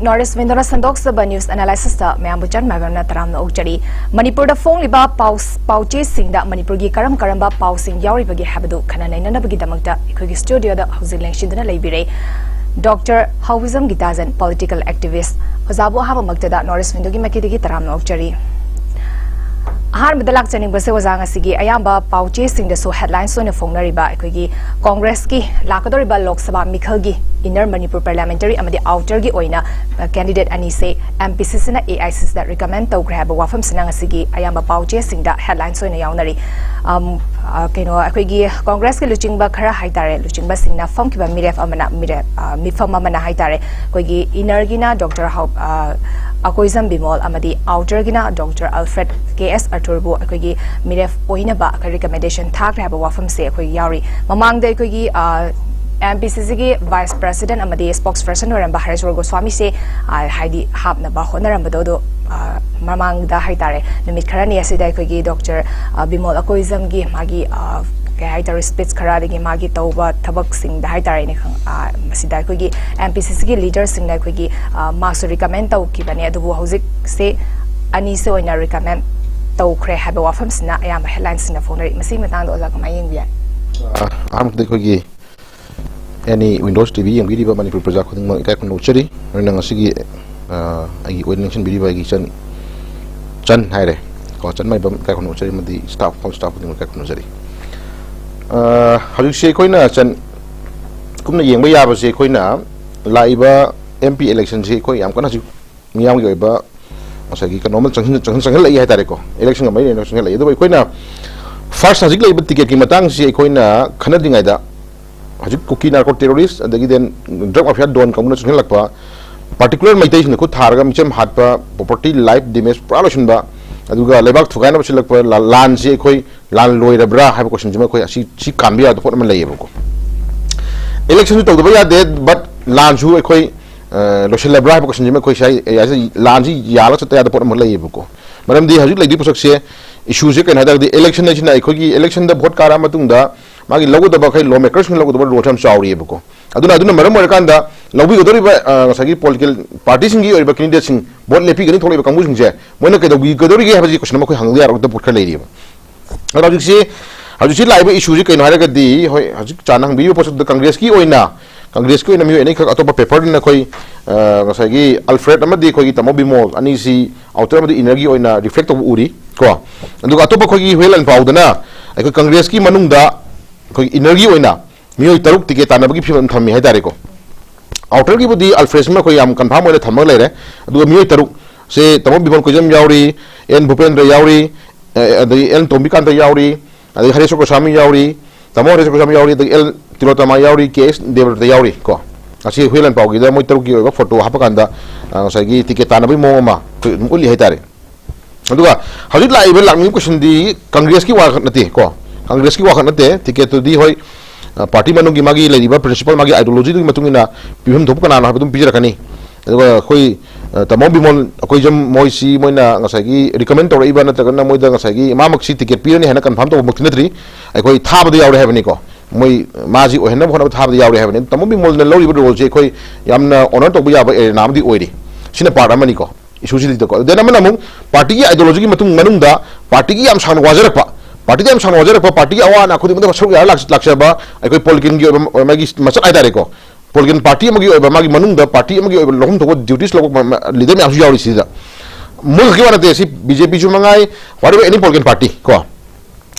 Norris Windora Sandok Saba News Analysis ta Mayam Buchan Mavana Taram Okjari Manipur da Phone Liba Pauche Sing da Manipur gi Karamba Pau Sing Yauri Bagi Habadu Kanana Nabagi Damagta Ikugi Studio da Housing Shindana Labire Dr. Hauvism Gitazan Political Activist Hozabo Hava Magtada Norris Windogi Makidigi Taram Okjari Ahan Badalak Chaning Base Wazanga Sigi Ayamba Pauche Sing the so headlines on the phone riba Ikugi Congress ki Lakadoriba Lok Sabha Mikhagi Inner Manipur Parliamentary Amadi Outer gi Oina candidate Anise MPCC na AICs that recommend to grab wafam sinanga sigi Ayamba Pauche Sing da headlines on yaunari kino Ikugi Congress ki luching ba khara haitare luching ba singna fam kiba miref amana mire mifam amana haitare Ikugi inner gina Dr. Akoizam Bimol Amadi Outer Gina Dr. Alfred KS Arturbo Akogi Miref Oinaba recommendation Tag have a wafam se Akoi Yauri Mamang de Kogi MPCC Vice President Amadi spokesperson or Baharis Goswami say Heidi Habna Bahona Rambadodo Mamang da Haitare Numit Karani Asida Kogi Dr. Bimol Akoizam Gi Magi Haitare Spits Karadi Magi Tauba Tabak Sing the Haitare Masida Kogi MPCC leaders sing like Kogi Master recommend to Kibani Adubu Hosic say Aniso in a recommend to Cray have a wafam sna I am headlines in the phone Massimatando like my India. I'm the Kogi any Windows TV and video Manipur project with my Kakuno and Nasigi I wouldn't be by Chan Hire cause my Kakuno the staff whole staff with the Kakuno. How you say Koina Chan Kumna Yanga was a Koina Laiba MP elections I'm gonna see Miamiba Osaki normal election of my national Koina first as you ticket Kimatang see Koina Canading Ida Cookie narco terrorists and then drug of your don community like particular meditation could targam chem hatpa property life damage prolation ba aduga lebak thukai na silak pa lan si khoi lan loi ra bra ha question jima khoi si kambia to pon lay ko election to ba ya dead but lan ju khoi lo sil bra ha question jima khoi sai lan ji ya la ta ya to pon lay ko maram di haju lady posak se issue je kan hada di election na khoi gi election da vote kara matung da magi logo da ba khai lawmakers ni logo da ro tham chauri ko aduna maram mar kan da lobby odori ba sagi political party singi or ba candidate sing bot lepi gani thole ba kamu sing je moina ke dogi godori ge haji question ma khoi hang ya ro da put kha lei ba ara haju si lai ba issue ji kain hara ga di hoi haju chanang bi post da congress ki oina mi ene kha atopa paper na khoi sagi alfred amadi khoi tamo bimol ani si outer amadi energy oina reflect of uri ko anduga atopa khoi gi helan paudana ai congress ki manung da khoi energy oina mi taruk ticket tanabagi phim thammi haidare ko outer की बुद्धि अल्फ्रेस में कोई आम confirm वाले थम्मग ले रहे अदुगा मियोई तरुक से तमो बिबल कोजम यावरी एन भूपेंद्र यावरी अदि एन तोम्बिकांत यावरी अदि हरेश गोस्वामी यावरी तमो हरेश गोस्वामी यावरी अदि एल तिलोतमा यावरी केस देवरत यावरी को असी हुइलन पाउगी द मोय तरुक की ओबा फोटो हापकांदा सगी टिकेट तानबी मोमा उली हैतारे अदुगा हजित लाइबे लांगनि क्वेश्चन दी कांग्रेस की वाखत नते को कांग्रेस की वाखत नते टिकेट तो दी होय पार्टी मनों की मागी लेरिबा प्रिंसिपल मागी आइडियोलॉजी की मतुंगिना पिभम थोप कना ना बिदुम पिजरकनी अदुगा कोई तमो बिमोल कोई जम मोइसी मोइना ngसागी रिकमेंड तोरइबा नतगना मोइदा ngसागी मामक्सी टिकेट पिरनी हेना कंफर्म तो मक्तिनत्रि अखोई थाबद यावरे हेबनी को मोइ माजी ओहेना भोना थाबद यावरे हेबनी तमो बिमोल ने लौरिबा रोल जे कोई यामना ऑनर तो याबा नामदी ओइरि सिना पार्ट अमनी को इशूजी तो देना मनमु पार्टी की आइडियोलॉजी की मतुंग मनुंगदा पार्टी की याम सान वाजरपा पार्टी के हम वजह पार्टी की आवाज खुद मतलब सब यार लाक्सबा अखोई पॉलिटिकल की मागी मसक आइदारे को पॉलिटिकल पार्टी मागी मनुंग पार्टी लहम थोक ड्यूटीज लीडर में यावरी सिदा मुल्क की वानते सी बीजेपी जो मंगाई वारे एनी पॉलिटिकल पार्टी को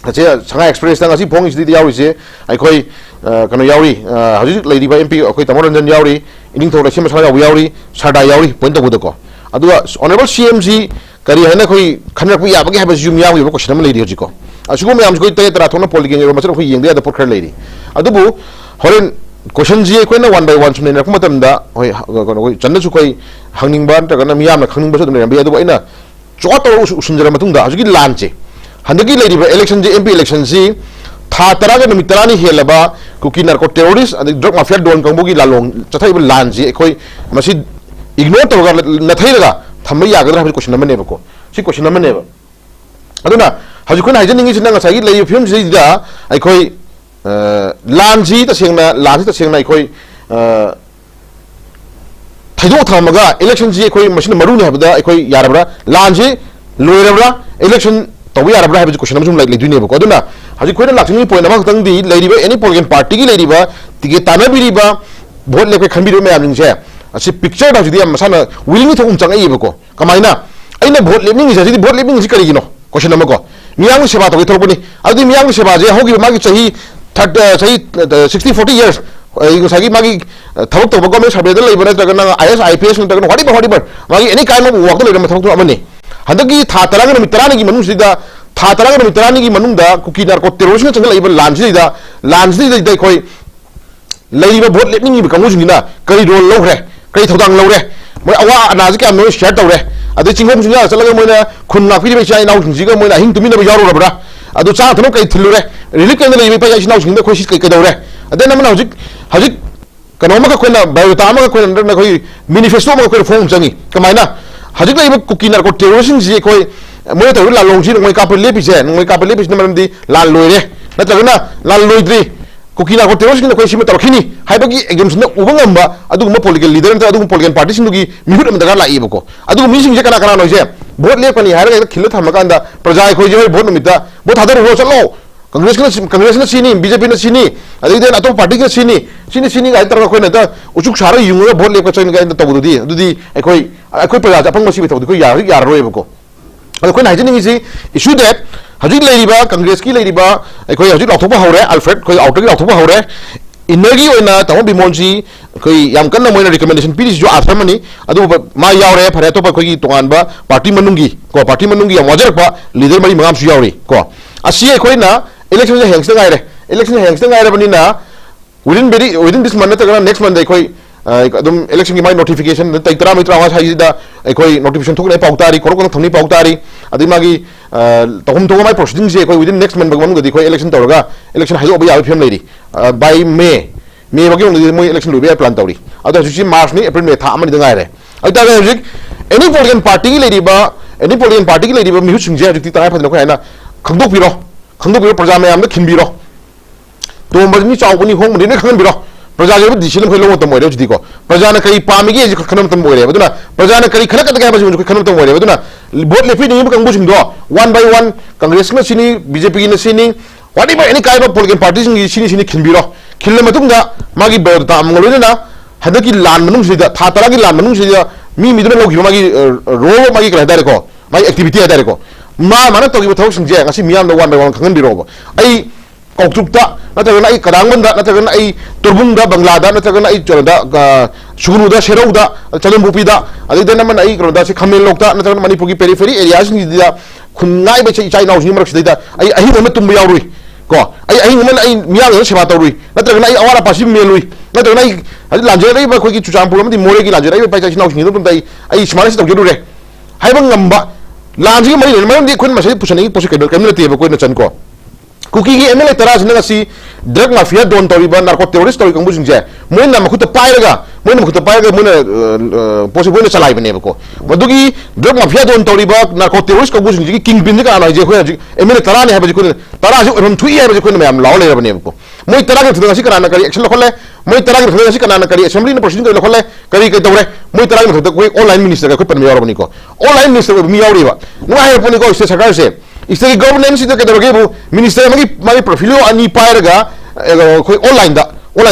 अच्छे संगा एक्सप्रेस तंग फोंग इसी यावरी से अखोई कनो यावरी हजि लेदीबा एमपी अखोई तमोरंजन यावरी इनिंग थोक सिम सगा यावरी साडा यावरी पॉइंट तबुद को अदुगा ऑनरेबल सीएमजी करी हैना कोई खनरप याबगे हाबे जुम यावरी क्वेश्चन में लेदी हजि को असुगो मैम कोई तय तरा थोना पॉलिटिकल मसर कोई यंग दा पोखर लेरी अदुबु होरेन क्वेश्चन जी कोई ना वन बाय वन सुने रकम मतमदा होय कोई चन्नसु कोई हंगनिंग बान तगना मियाम खंगनिंग बसु दम अदुबु अइना चोतो उसुंजरा मतुंगदा हजुगी लांचे हंदगी लेरीबा इलेक्शन जे एमपी इलेक्शन जी था तरागा नमि तरानी हेलबा कुकी नार्को टेररिस्ट अदि ड्रग माफिया डोन कंबुगी लालोंग चथाइबा लांजे कोई मसी इग्नोर तोगा नथैरगा थम्बा यागदरा क्वेश्चन नमनेबको सी क्वेश्चन नमनेबा अदुना हजुखन हाइजनिंग सिना ngसागी लेय फिल्म सिदा अखोई लांजी तसेंगना अखोई थैदो थमगा इलेक्शन जी कोई मशीन मरू ने हबदा कोई यारबरा लान जी लोयरबरा इलेक्शन तब यारबरा है क्वेश्चन हम लाइक लेदुने बको अदुना हजि कोई लाक्सिंग पॉइंट अमा खतंग दी लेरिबा एनी पॉलिटिकल पार्टी की लेरिबा तिगे तानाबिरिबा भोट लेके खनबिरो मैम से अच्छी पिक्चर हजि मसाना विलिंग थोम चंगई बको कमाइना अइना भोट लेनिंग से भोट लेनिंग से करिगिनो क्वेश्चन अमा को मियांग सेवा तोगे थोरबनी अदि मियांग सेवा जे होगी मागी सही 60-40 years सागी मागी थबक तब गवर्नमेंट सर्वे लेब नत्रगना IS IPS नत्रगना व्हाटएवर मागी एनी काइंड ऑफ वर्क लेब थबक अमने हदकी था तरंग नमित तरानी मनुंग सिदा था तरंग नमित तरानी मनुंग कुकी नार्को टेरोरिस्ट चंग लेब लांसिदा कोई लेब भोट लेनिंग कंगुजिना कई रोल लौरे कई थौदांग लौरे मोय अवा अनाज के अमनो शेयर तौरे अदे चिंगम सिंगा चलगा मोयना खुन लाफी बे चाइ नाउ सिंगा मोयना हिंग तुमिना बे यारोरबरा अदु चा थनो कई थिलुरे रिलिक केंद्र लेबे पाइ नाउ सिंगा खोसि कई कदौरे अदे नमना हजिक कनोमा का कोई बायोटा में कोई अंदर कोई मैनिफेस्टो में कोई फॉर्म चंगी कमाइना हजिक लेब कुकी नार्को टेरोरिस्ट जी कोई मोय तौर ला लोंजी मोय काप लेपिसे मोय काप लेपिसे नमरमदी ला लोइरे नत्रगना ला लोइद्री कुकी नार्को टेरोरिस्ट कोई सिम तौरखिनी हाइबगी एग्जाम सिन उबंगम्बा अदुगुम पॉलिटिकल लीडर नत्र अदुगुम पॉलिटिकल पार्टी सिंदुगी मिहुट अम दगा लाइबको अदुगु मिसिंग जे कना कना नोइसे भोट लेपनी हारगा खिल्लो थमकांदा प्रजा खोइ जे भोट नमिता भोट थादर रो चलो कांग्रेस ने सीनी बीजेपी ने सीनी अदे अतो पार्टी के सीनी गाय तरह कोई नता उचुक सारा युंग भोट लेप चन गाय तबदुदी अदुदी अखोई प्रजा अपंग मसी तबदु को यार रोयबको अदो कोई हाइजनिंग इसी इशू दैट हजिक लेरिबा कांग्रेस की लेरिबा अखोई हजिक लाथोबा हौरे अल्फ्रेड कोई आउटर लाथोबा हौरे इनरगी ओइना तमो बिमोनजी कोई याम कन्ना मोइना रिकमेंडेशन पीरिस जो आथरमनी अदु मा यावरे फरे तो कोई तोंगानबा पार्टी मनुंगी को पार्टी मनुंगी याम वजरपा लीडर मरी मंगाम सु यावरी को असी अखोइना इलेक्शन से हेंगस्ट गायरे इलेक्शन से हेंगस्ट गायरे बनिना विदिन दिस मंथ तक नेक्स्ट मंथ कोई एकदम इलेक्शन की माई नोटिफिकेशन तई तरा मित्रा वा साइदा कोई नोटिफिकेशन थोकने पाउतारी कोरकोन थमनी पाउतारी अदि मागी तहुम तो माई प्रोसीडिंग से कोई विदिन नेक्स्ट मंथ बगमन गदि कोई इलेक्शन तौरगा इलेक्शन हाइजो बया फिल्म लेरी बाय मे बगे उंगदि मोय इलेक्शन लुबे प्लान तौरी अदो जुसी मार्च नि अप्रैल मे था अमनि दंगायरे अदा हजिक एनी पॉलिटिकल पार्टी की लेरिबा मिहु सिंजे हजिक तराय फदन को हैना खंदोक प्रजा मैम खिंबीरो तोमबनी चावनी होंबनी खंगनबीरो प्रजा के डिसीजन खै लो तम ओइरे को प्रजा ने कई पामिगे जे खनम तम ओइरे बदुना प्रजा ने कई खलक तक है खनम तम ओइरे बदुना भोट लेफी नि कंगु सिंदो 1 by 1 कांग्रेस ने सिनी बीजेपी ने सिनी whatever any kind of political parties सिनी खिंबीरो खिल्ले मतुंगा मागी बायोडाटा अमंगलोइना हदकी लान मनुंग सिदा था तरा की लान मनुंग सिदा मिदुना लोगिरो मागी रो मागी कहदारे को मागी एक्टिविटी हदारे को माना तौगिब थबक सिंजे ngasi miyam da 1 by 1 खंगन बिरो आई कौतुकता नत्रगना आई कदांगमन दा नत्रगना आई तुरबुंग दा बंगला दा नत्रगना आई चरदा सुगुनु दा शेरौ दा चलमबुपी दा अदि देन मन आई करोदा से खमेल लोकता नत्रगना मणिपुर की पेरिफेरी एरियाज नि दा खुननाई बे चाइ नाउ नि मरक सिदा आई अहि म तुम याउरुई को आई अहि मन आई मियाम सेवा तौरुई नत्रगना आई अवारा पासि मेलुई नत्रगना आई हजि लांजरै बा खोई की चुचामपुर मदि मोरे की लांजरै बा चाइ नाउ नि दम दai आई स्मारस तौजरुरे हाइबं ngamba लांजी मरी मरमदी खुन मसे पुछनी पोसे कम्युनिटी बे कोइन चन को कुकी की एमएलए तरा सिनगसी ड्रग माफिया दोन तौरिबा नार्को टेरोरिस्ट तौरि कंबु सिंजे मोइना मखुत पाइरगा मोइना पोसे बोइना चलाई बने को मदुगी ड्रग माफिया दोन तौरिबा नार्को टेरोरिस्ट कंबु सिंजे किंग पिन का आना जे खोय एमएलए तरा ने हबे कोइन तरा जे रम थुई हबे कोइन मैम लाव ले बने को मोइ तरा के थदगसी कराना करी एक्शन लखले मोइ तरा के थदगसी कराना करी असेंबली ने प्रोसीडिंग कर लखले करी के तौरे मोइ तरा के थदग कोई ऑनलाइन मिनिस्टर का कोई पन यावर बनी को ऑनलाइन मिनिस्टर मी यावरीबा नुआय पनी को स्टेट सरकार से इसके गवर्नेंस इधर के दरगे बु मिनिस्टर मागी प्रोफाइल अनि पायरगा कोई ऑनलाइन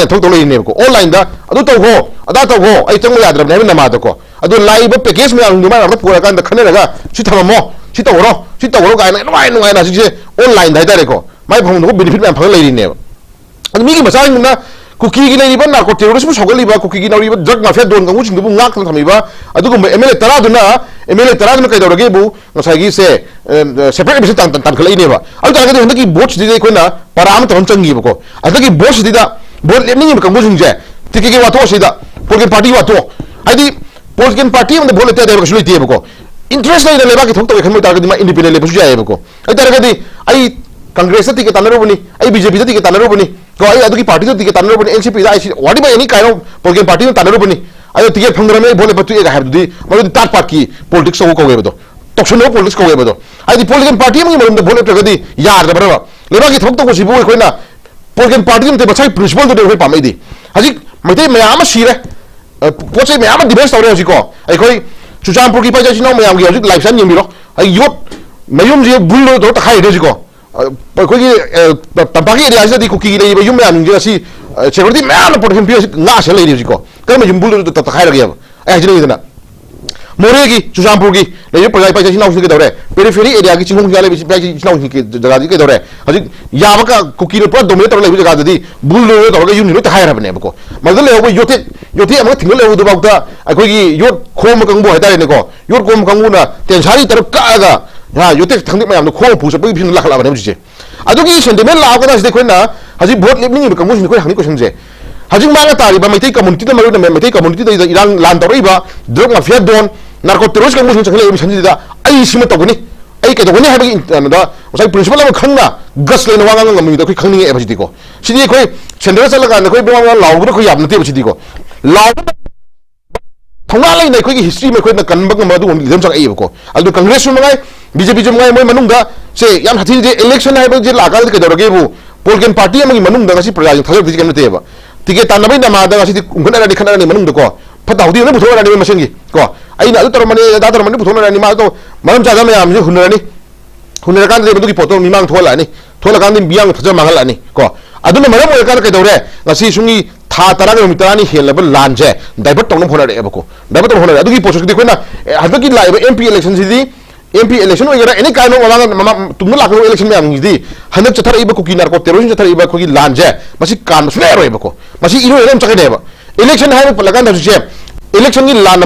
थोक तो लेने को ऑनलाइन दा अदु तो हो अदा तो हो आई चंग याद्रब ने नमा को अदु लाइव पैकेज में अंग मा पूरा कान खनेरगा सि थममो सि तवरो गायना नुआय ना सिजे ऑनलाइन दा दारे को माई फंग को बेनिफिट में फंग लेरिने अदु मिगी मसांगना कुकी की लेरिबा नार्को टेरोरिस्ट सगलिबा कुकी की नौरिबा ड्रग माफिया दोन गंगु सिंगबु ngak थमिबा अदुगुम एमएलए तरा दुना कइदौरगे बु ngसागी से सेपरेट बिस तन खलैनेबा अदु तागदि हंदकी बोट्स दिदे कोना पराम तहन चंगीबको अदुगी बोट्स दिदा बोट लेमनिंग कंगु सिंजे तिके के वातो सिदा पॉलिटिकल पार्टी वातो आदि पॉलिटिकल पार्टी में बोट लेते देबको सुलितेबको इंटरेस्ट नहीं लेबा के थोक तो खमु तागदि मा इंडिपेंडेंट लेबसु जायबको आई तागदि आई कांग्रेस तिके तानरबनी आई बीजेपी तिके तानरबनी को आई अदुगी पार्टी तो तिके तानरबनी एलसीपी दा I what by any kind of political party में तानरबनी आई तिके फंगरमे बोले पतु एगा हाबदि मदि तार पार्ट की पॉलिटिक्स को वेबदो तोक्सनो पॉलिटिक्स को वेबदो आई पॉलिटिकल पार्टी में मरम बोले तगदि यार दबरबा लेबा की थोक तो को सिबु कोइना पॉलिटिकल पार्टी में बचाई प्रिंसिपल तो दे पामेदी हजि मते मयाम सिरे पोचे मैं आम डिफेंस तौर हो अखोई चुचानपुर की पैसा चिनाव मैं हजिक लाइफसान येंबिरो योट मयूम से बुल तो तखाई देजिको अखोई तंपाकी एरिया कुकी लेब यूम मैं सिक्योरिटी मैं प्रोटेक्शन पी ना से लेजिको कम यूम बुल तो तखाई लगे ऐसा मोरे की चुचानपुर की प्रजा पैसा चिनाव से कदौरे पेरीफेरी एरिया की चिंगों पैसा चिनाव की जगह कदौरे हजिक याबका कुकी पूरा डोमिनेट तौर जगह बुल तौर यूम लोग तखाई रबनेको मद ले योथे योथे थिंग लेबा अखोई योट खोम कंगू है योट खोम कंगूना टेंसारी तरफ कागा हाँ योटे थंग मैं खोम पूछ भी लाखलाबने हजिसे सेंटिमेंट लागना हजिक भोट लेपनी कंगू हंगी क्वेश्चन से हजिक मांग तारीब मैथी कम्युनिटी मैथी कम्युनिटी लान तौर ड्रग माफिया डोन नार्को टेरोरिस्ट कंगू चंगली तौगनी कदौगनी है प्रिंसिपल खंगना गस लेना वांग खंगनीको सेंटर चलकर लाउबना अखोई याब नतेको लाउब थौना लेना अखोई हिस्ट्री में अखोई कन्ब चंगेको कांग्रेस मंगाई बीजेपी मंगाई मोई से हथी इलेक्शन है लाका कदौरगेबू पोलिटिकल पार्टी प्रजा थाजबी कम नतेब टिकेट तानबई नमाद उंगनरानी खनरानी को फटाउदी पुथोरानी मसेंगी को अना तौरमने अदा तौरमने पुथोरानी मा मरम चादा मैम से हुनरनी हुनरकान पोतो मीमांग थोलानी थोलकान मियांग फजर मांगलानी को मरम होकर कदौरे सूंगी था तरा तरानी हेलब लानसे डाइवर्ट तौर होनरेबको डाइवर्ट तौर होनरे पोस्टुदी हदकी लाइव MP इलेक्शन से MP इलेक्शन होगा एनी काइंड ऑफ तुम लाख इलेक्शन मैम हंदक चथरब कुकी नार्को टेरोरिज्म चथरब अखोई लानसे कान सुनेबको इरोम चकनेब इलेक्शन है पलकान इलेक्शन की लान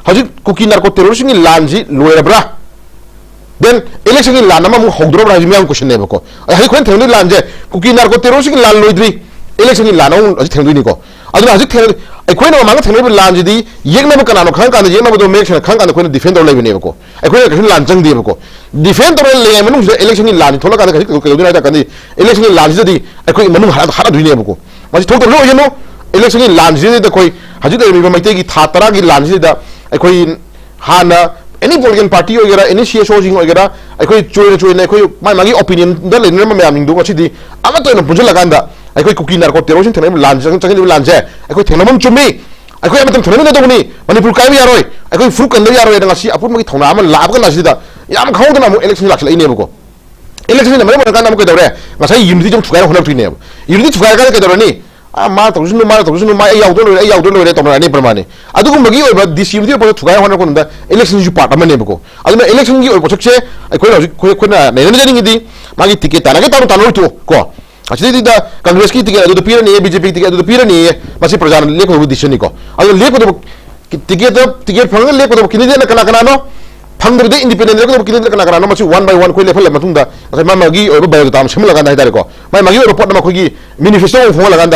हजिक कुकी नार्को टेरोरिज्म की लान से लोरब्रा देन इलेक्शन की लान होद्रब्रा मैम क्वेश्चनेबको हजिक थे लानसे कुकी नार्को टेरोरिज्म की लान लोद्री इलेक्शन की लान थेंदीको अखोना ममांग थेंब लान से येनब कनानो खान येनब मेक खान डिफेंड तौर लेबनेको अखोना लान चंगदेबको डिफेंड तौर ले इलेक्शन की लान थोड़ा इलेक्शन की लान से अखोई हादनेबको थोड़ा लोनो इलेक्शन की लान से हजिक मैते की था तरा की लान से अखोई हाँ एनी पोलिटिकल पार्टी होगा एनी CSO होगा अखोई चोर चोर अखोई मागी ओपिनियन लेना मैम पुजलकान अखोई कुकी नार्को टेरोरिज्म थे लान चंगे लानसे अखोई थेनम चुम्मी अखोई थेनमदनी मनपुर कायब यारोय अखोई फ्रू कंद यारोय अपुनगी थौना लाबगना खौदना इलेक्शन लाखलेनेबको इलेक्शन मरम कदौरे यूनिटी थुगाई होनेब यूनिटी थुगाई कदौरनी मा तौसनु मा याउदो लोरे तौरानी प्रमाणे दिस यूनिटी थुगाई होने इलेक्शन पार्ट अमनेबको इलेक्शन की पोसक्से अखोना नैनजनिंगी मागी टिकेट तानागे तानो को कांग्रेस की ticket Peerni BJP ticket Peerni प्रजा लेको डिसीजन को लेको टिकेट टिकेट फंग लेको कैंडिडेट कना कनानो फंगद इंडिपेंडेंट लेको कैंडिडेट कना कनानो वन बाय वन कोई लेफल मागी बायोडाटा सेमलगान हाइतारेको मागी रिपोर्ट अखोई मैनिफेस्टो फोंगलगान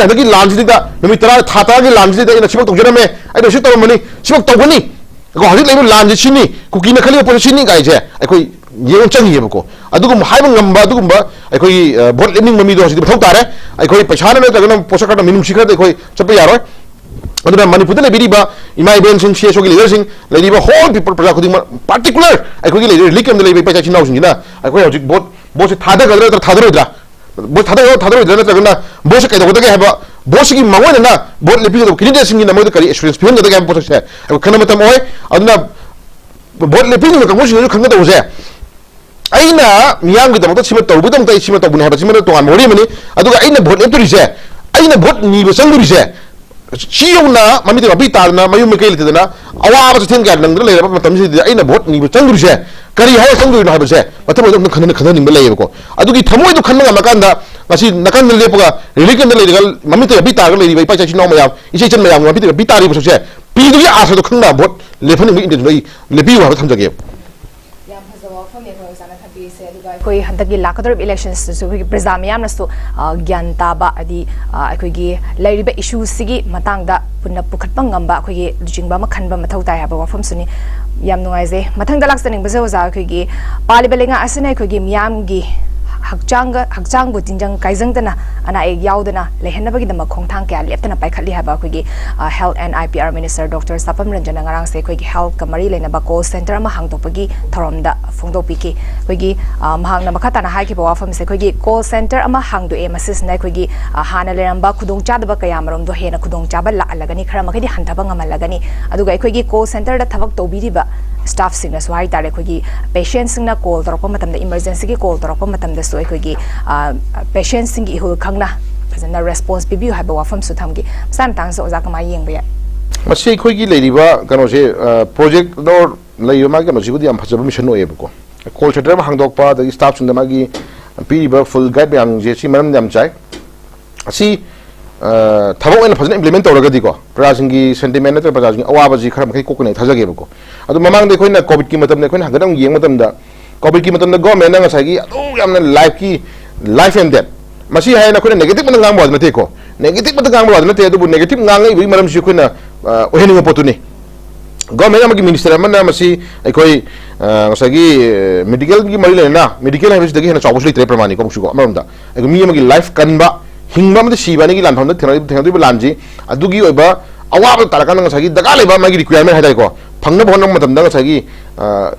हदकी लान से नुमित तरा था तरा की लान से सिमक तौजरमे तौरमनी सिमक तौगनी हजिक लेब लान से कुकी खली पोसे गाइसे अखोई ये चंगेबको अखोई भोट लेनिंग मीदो मथौ तारे अखोई पैसा नत्रगना पोस्टर कार्ड मिनुम सिखर अखोई चप यारोय मनपुर लेबीब इमा इबेन CSO की लीडर होल पीपल प्रजा खुद पार्टिकुलर अखोई लीडर लिकम पैसा चिनाउना अखोई हजिक भोट से थादगद्रा थादरोद्रा भोट थादरोद्रा नत्रगना भोट से कदौगदगे है भोट की मगोना भोट लेपी कैंडिडेट मोद कई एक्सपीरियंस पीहनगदगे पोसे खनमतम भोट लेपी कंगू खंगदौसे अना मियामगीदमत तौबदम तौबने है तोान मोरीमनी भोट लेप्तरीसे अना भोट नीब चंगुरीसे सीना ममीद मपी तादना मयूम कई लेतेदना अवाब चेन क्या नंगद लेरब भोट नीब चंगुरीसे करी है चंगुरीनो है मत खननिंग लेको थमोद खनगमकान नकन लेपगा रिलीकन ममीद मपी ताग ले पैसा चिनाव मैम इसे चन मैम मपी मपी तारीब सबसे पीदी आशा खंगा भोट लेफनी लेपी थमजगे कोई हंतकी लाकदर इलेक्शन प्रजा मैम ज्ञान ताब अखोई लेरिबा इशू सिगी मतांगदा पुनः पुखटपा ngamba अखोई लुचिंगबा म खनबा मथौ ताय हाबा वफम सुनी याम नुंगाइजे मथंगदा लाक्सनिंग बजे ओजा अखोई पालिबा लेंगा असने अखोई मियाम गी hakchang bu jinjang kaijang dana ana ek yaudana lehenna bagi dama khongthang kya leptana paikhatli haba khoi gi health and IPR minister Dr. Sapam Ranjana ngarang se khoi gi health kamari lena ba call center ma hangtopagi thoromda phongdopi ki khoi gi mahang na makhata na hai ki bawa fam se khoi gi call center ama hangdu e masis na khoi gi hana leramba khudong chadaba kaya marom do hena khudong chaba la alagani khara makhidi hantaba ngamalagani aduga khoi gi call center da thabak tobiriba staff singna swai tare khoi gi patient singna call torpa matam da emergency gi call torpa matam da so khoi gi patient sing gi hul khangna fazana response bibiu ha bawa fam su thamgi san tang so za kama yeng ba masi khoi gi leiriba kano se project do leiyo ma kano sibudi am phajaba mission oye ko call center ma hangdok pa da staff sing da magi piriba full guide yang je si maram dam chai asi thabo ena phajana implement tawraga di ko prasingi sentiment na prasingi awa ji khara makai kokone thajage ko adu mamang de khoina covid ki matam ne khoina hagadam yeng matam da covid ki matam da government na ngasagi adu yamna life and death masi hai na khoina negative na ngang bo na te ko negative na ngang bo na te adu negative ngang ngai maram ji khoina ohening opotuni government amagi minister amana masi aikoi ngasagi medical ki mari lena medical habis dagi hena chawbus litre pramani ko musuko amamda ai mi amagi life kanba hingba amda sibani ki lan pham da thena du lanji adugi oiba awaba tarakan ngasagi daga leba magi requirement hadai ko phangna bhon matam da ngasagi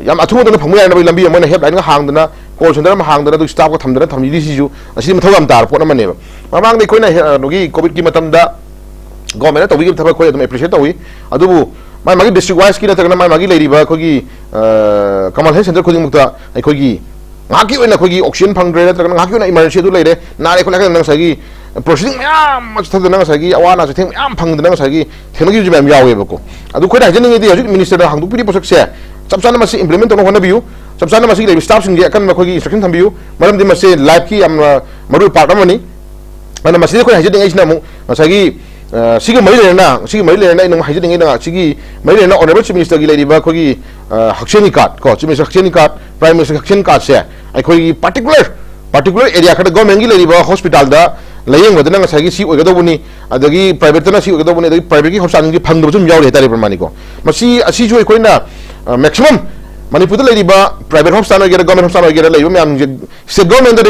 yam athu da phangmu ya na lambi amana help line hangdana call center ma hangdana du staff ko thamdana thamji si ju asi mathawam tar pot amane ba mamang de koina nogi covid ki matam da government to wi thaba ko adum appreciate tawi adubu magi district wise ki na tagna magi leiriba khogi kamal health center khuding mukta ai khogi ngaki oina khogi oxygen phangdre tagna ngaki oina emergency du leire nare khulaka nang sagi proceeding yam thada nang sagi awana theng yam phangdna nang sagi thenggi ju bam yawe bako adu khoida hajening di hajik minister da hangdu piri posak se chapchana masi implement to hona biu chapchana masi leib staff sing akan khogi instruction thambiu maram di masi life ki am maru part amani ana masi khoi hajening ai sinamu sagi sigi mari lena inong hajening ina sigi mari lena honorable chief minister gi leiriba khogi hakcheni card ko chief minister hakcheni card prime minister hakchen card se ai khogi particular area khada government gi leiriba hospital da layeng wadana ngasagi si oigadobuni adagi private na si oigadobuni adagi private gi hospital gi phangdo jum yaure tare pramani ko masi asi jo koina maximum manipur da leiriba private hospital ga government hospital ga leiba myam je state government da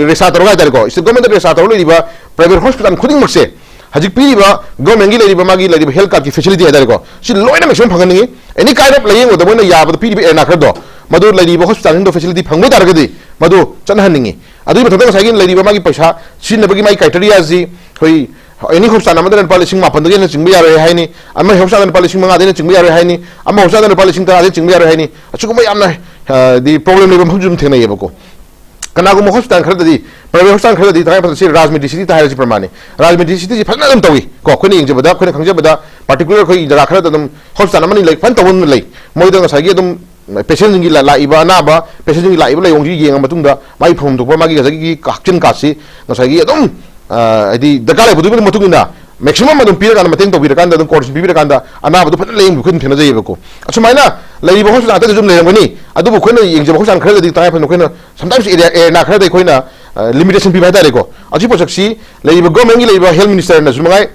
resort ro ga tare ko state government da resort ro leiriba private hospital khuding makse hajik piriba government gi leiriba magi leiriba health card ki facility adare ko si loina maximum phangani any kind of layeng wadabona yaba piriba ena khado madu leiriba hospital indo facility phangbo taragadi madu chanhaningi adu bathang sagin leiriba magi paisa sinabagi mai criteria ji hoi any hospital amadan palising mapan dagi na chingba yare haini amma hospital palising manga dena chingba yare haini amma hospital palising ta dena chingba yare haini achukuma yamna the problem leba mhujum thena yebako kanagu mo hospital khadadi private hospital khadadi thai pasi rajmiti city ta haji pramani rajmiti city ji phana dam tawi ko khoni ingje bada khoni khangje bada particular khoi jara khada dam hospital amani like fan tawun lai moi da sagi dum patient ngi la iba na ba patient ngi la iba lai ongji yeng matung da mai phom to magi ga sagi kakchen ka si ngasagi adum adi dakale budu matung ina maximum adum pira kan mateng to pira kan da course pira kan da ana budu phana leng khun thena jai bako achumaina lai ba hospital ta jum leng bani adu khona ingje hospital khada tai phana khona sometimes area na khada khoina limitation pibai tare ko aji posaksi leiba government gi leiba health minister na sumangai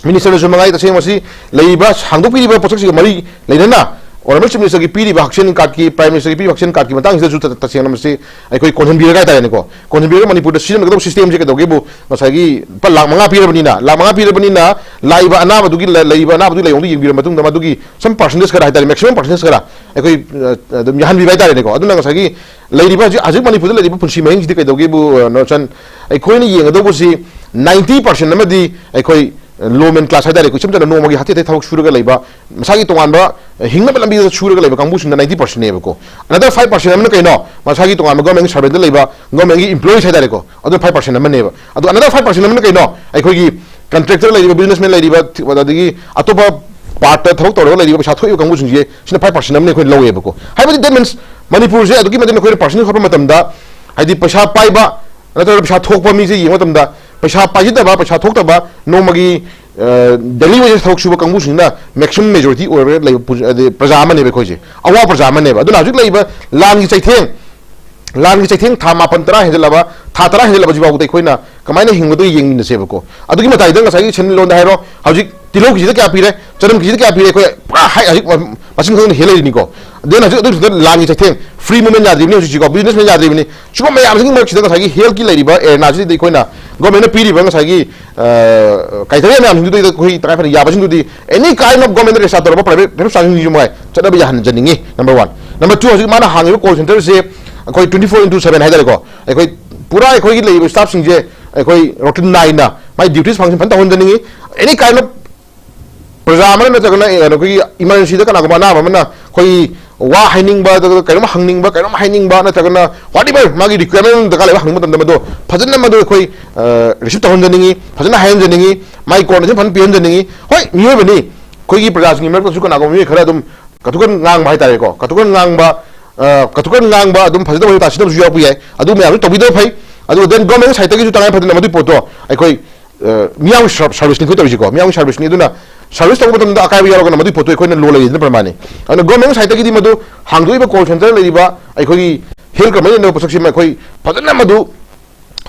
minister na sumangai ta semasi leiba hangdu piriba posaksi mari leina honorable chief minister gi piriba action card ki prime minister gi piriba action card ki matang se ju ta seng namasi ai koi konhen bira ga tare ne ko konhen bira manipur da system ga system je ke doge bu masagi pa lak manga pira bani na laiba ana ba dugi leiba ana ba dugi leong di bira matung da ma dugi some percentage ka tare maximum percentage ka ai koi dum yahan bi bai tare ne ko adu na masagi leiriba ji ajik manipur da leiriba punsi mahing ji ke doge bu no chan ai koi ni yeng do bu si 90% namadi ai koi low man class hadare ko chimta no magi hati thawak shuru ga leiba masagi tongan ba hingna lambi da shuru ga leiba kangbu sing 90% ne ko another 5% amna kaino masagi tongan government servant da leiba government gi employees hadare ko adu 5% amna ne ba adu another 5% amna kaino ai khoi gi contractor leiba businessman leiba wadagi atopa part thawak toro leiba sa thoi kangbu sing je sina 5% amna khoi lowe ba ko haibadi that means manipur je adu gi madin khoi percent khop matam da haidi paisa paiba another paisa thokpa mi je yeng matam da paisa pajidaba paisa thokta no magi daily wages thok shuba kangbu singna maximum majority or like praja amane be khoje awa praja amane ba aduna hajik leiba lang gi chaitheng लान की चैथिंग था मापन तरा हेजलबा था तरा हेजलबा जिबाउ ते खोइना कमाइना हिंगबदु येंगिन सेबको अदुगी मताइ दंग साइ chen loan हाइरो हजिक तिलो की क्या पीरे चरम की क्या पीरे कोई पूरा हाई हजिक मसिंग खन हेले निको देन हजिक अदु लान की चैथिंग फ्री मूवमेंट याद्रिबनि हजिक को बिजनेस में याद्रिबनि सुगम मैं आमसिंग मर खिदंग साइ हेल की लेरिबा ए नाजि दे खोइना गवर्नमेंट पीरिबा साइ काइथरे नाम हिंदु दे कोइ तराइ फर याबसिंग दुदि एनी काइंड ऑफ गवर्नमेंट रेसा तोरबा प्राइवेट साइंग जुमाय चदबा याहन जनिंगी नंबर 1 नंबर 2 हजिक माना हांगिबो कॉल सेंटर से कोई 24/7 है को कोई पूरा कोई ले स्टाफ सिंह जे कोई रूटीन नाइना माय ड्यूटीज फंक्शन फन तहन जनिंगी एनी काइंड ऑफ प्रजा मन नतगना कोई इमरजेंसी द कना को ना मना कोई वा हाइनिंग बा कइम हंगनिंग बा कइम हाइनिंग बा नतगना व्हाटएवर मागी रिक्वायरमेंट द काले हंग मतम दमदो फजन मदो कोई रिसीव तहन जनिंगी फजन हाइन जनिंगी माय कोर्डिनेशन फन पियन जनिंगी होय मियो बनी कोई प्रजा सिंह मर को कना को मी खरा दम कतुकन ngang भाई तारे को कतुकन ngang बा कतुकन ngang बा दुम फजदो होय तासिदम जुया पुय अदु मे अदु तबिदो फै अदु देन गवर्नमेंट साइड तगी जु तंगाय फदन मदु पोतो अखोय मियाव सर्विस नि खोतबिसि को मियाव सर्विस नि दुना सर्विस तब मतम दा अकाय यारो गना मदु पोतो अखोय लो लेदन प्रमाणे अन गवर्नमेंट साइड तगी दि मदु हांगदोइबा कॉल सेंटर लेदिबा अखोय हेल कमय न पोसक्सि अखोय फजन मदु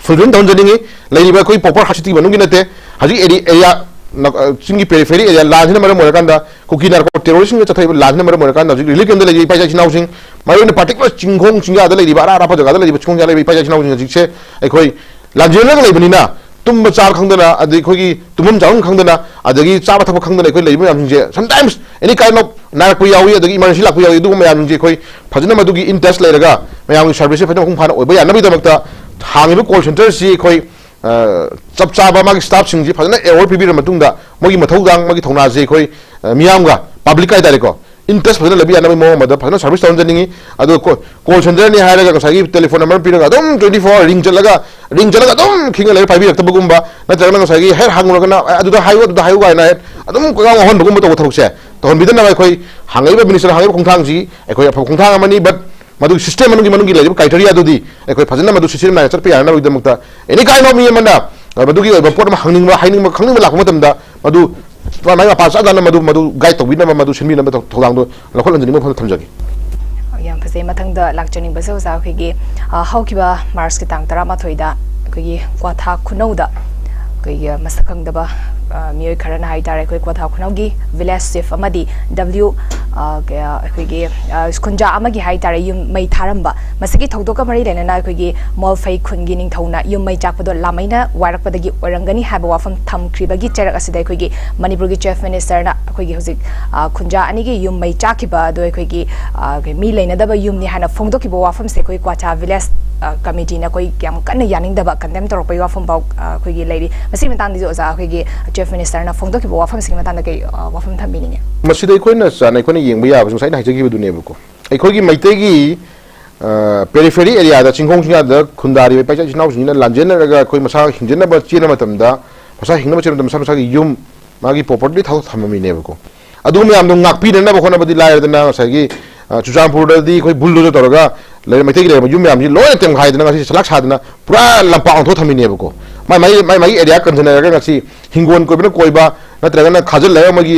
फुलजन दन जनिंगी लेदिबा अखोय पॉपर हासिति बनुंगि नते हाजि एरिया चिंगी पेरिफेरी एरिया लाजन मरम मोरकांदा कुकी नारको टेररिस्ट ने चथाइ लाजन मरम मोरकांदा रिलीफ केंद्र लेजि पाइजा चिनाउ सिंह मायन पार्टिकुलर चिंगोंग चिंगा द लेदि बारा रापा जगा द लेदि चिंगोंग जाले पाइजा चिनाउ सिंह जिसे अखोय लाजन लग लेबनिना तुम चार खंगदना अदि खोगी तुमम जाउं खंगदना अदगी चाबा थप खंगदना अखोय लेबि याम जे sometimes any kind of narco यावी अदगी इमरजेंसी लाकु यावी दुगम याम जे खोय फजना मदुगी इंटरेस्ट लेरगा मयाम सर्विस फजना खंग फाना ओबा यानबि दमकता हांगिबो कॉल सेंटर सि खोय चप चाबा मागी स्टाफ सिंह जी फजना एवॉर्ड पिबिर मतुंगा मोगी मथौदांग मोगी थौना जे खोय मियामगा पब्लिक काय दारे को इंटरेस्ट फजना लबि यानबि मो मद फजना सर्विस तौन जनिंगी अदो कॉल सेंटर नि हायरगा गसागी टेलीफोन नंबर पिरगा दम 24 रिंग चलगा दम खिंग ले पाइबि रक्तबगुंबा नत्रगना गसागी हेर हांगरगना अदुदा हाइव गायना अदम कोगांग होन बगुंबा तो थौसे तहन बिदना अखोय हांगैबा मिनिस्टर हांगैबा खोंथांग जी अखोय खोंथांग अमनी बट मधु सिस्टम मनुगी लेब क्राइटेरिया दुदी अखोय फजना मधु सिस्टम ना चटपे याना बिदमक्ता एनी काइंड ऑफ मी मना मधुगी पोट मा हंगनिंग हाइनिंग खंगनिंग लाख मतमदा मधु माय पास आदाना मधु गाइड तौबिना मधु सिनबि नम थौदांग दो लखोल अंजनी म थमजगी याम फसे मथंग द लाक्चनिंग बसो जा खिगे हाउकिबा मार्च की तांग 13 दा खिगे क्वाथा खुनौदा खिगे मसखंगदबा मियोय खरना हाइ तारे खै क्वाथा खुनौगी विलेज चीफ अमदी डब्ल्यू खिगे खुंजा अमगी हाइ तारे युम मै थारंबा मसकी थौदोका मरि लेना खिगे मोलफै खुनगी निंथौना युम मै चाकपदो लामैना वारकपदगी ओरंगनी हाबा वाफम थमख्रिबगी चरक असिदा खिगे मणिपुरगी चीफ मिनिस्टर ना खिगे हुजिक खुंजा अनिगी युम मै चाकिबा दो खिगे मी लेनदबा युमनि हाना फोंदोकिबो वाफम से खै क्वाथा विलेज कमिटी ना कोई क्या कन्न यानिंगदबा कंडेम तोरपै वाफम बाउ खिगे लेरि मसी मतांदी जो जा खिगे चीफ मिनिस्टर ना फोंदोकिबो वाफम सिंग मतांदा कै वाफम थमिनिने मसिदै खोइना चानै खोइना येंबा याब जों साइना हाइजगिबो दुनेबको अखोगी मैतेगी पेरिफेरी एरिया दा चिंगोंग चिंगा दा खुंदारी पाइजा चिनाउ सिंना लांजेनरगा कोइ मसा हिंजेनबा चेना मतमदा मसा हिंगनबा चेना मसा मसा युम मागी प्रॉपर्टी थाउ थममिनेबको अदुम याम दो ngakpi दना बखोना बदि लायरदना सागी चुचामपुरदि कोइ बुलडोजर तोरगा ले मैतेगी ले युम याम जि लोय तेम खाइदना ngasi सलाक सादना पूरा लंपा अंथो थमिनेबको माई एरिया कंजनरगा ngasi हिंगोन कोइबना कोइबा नत्रगना खाजल ले मगी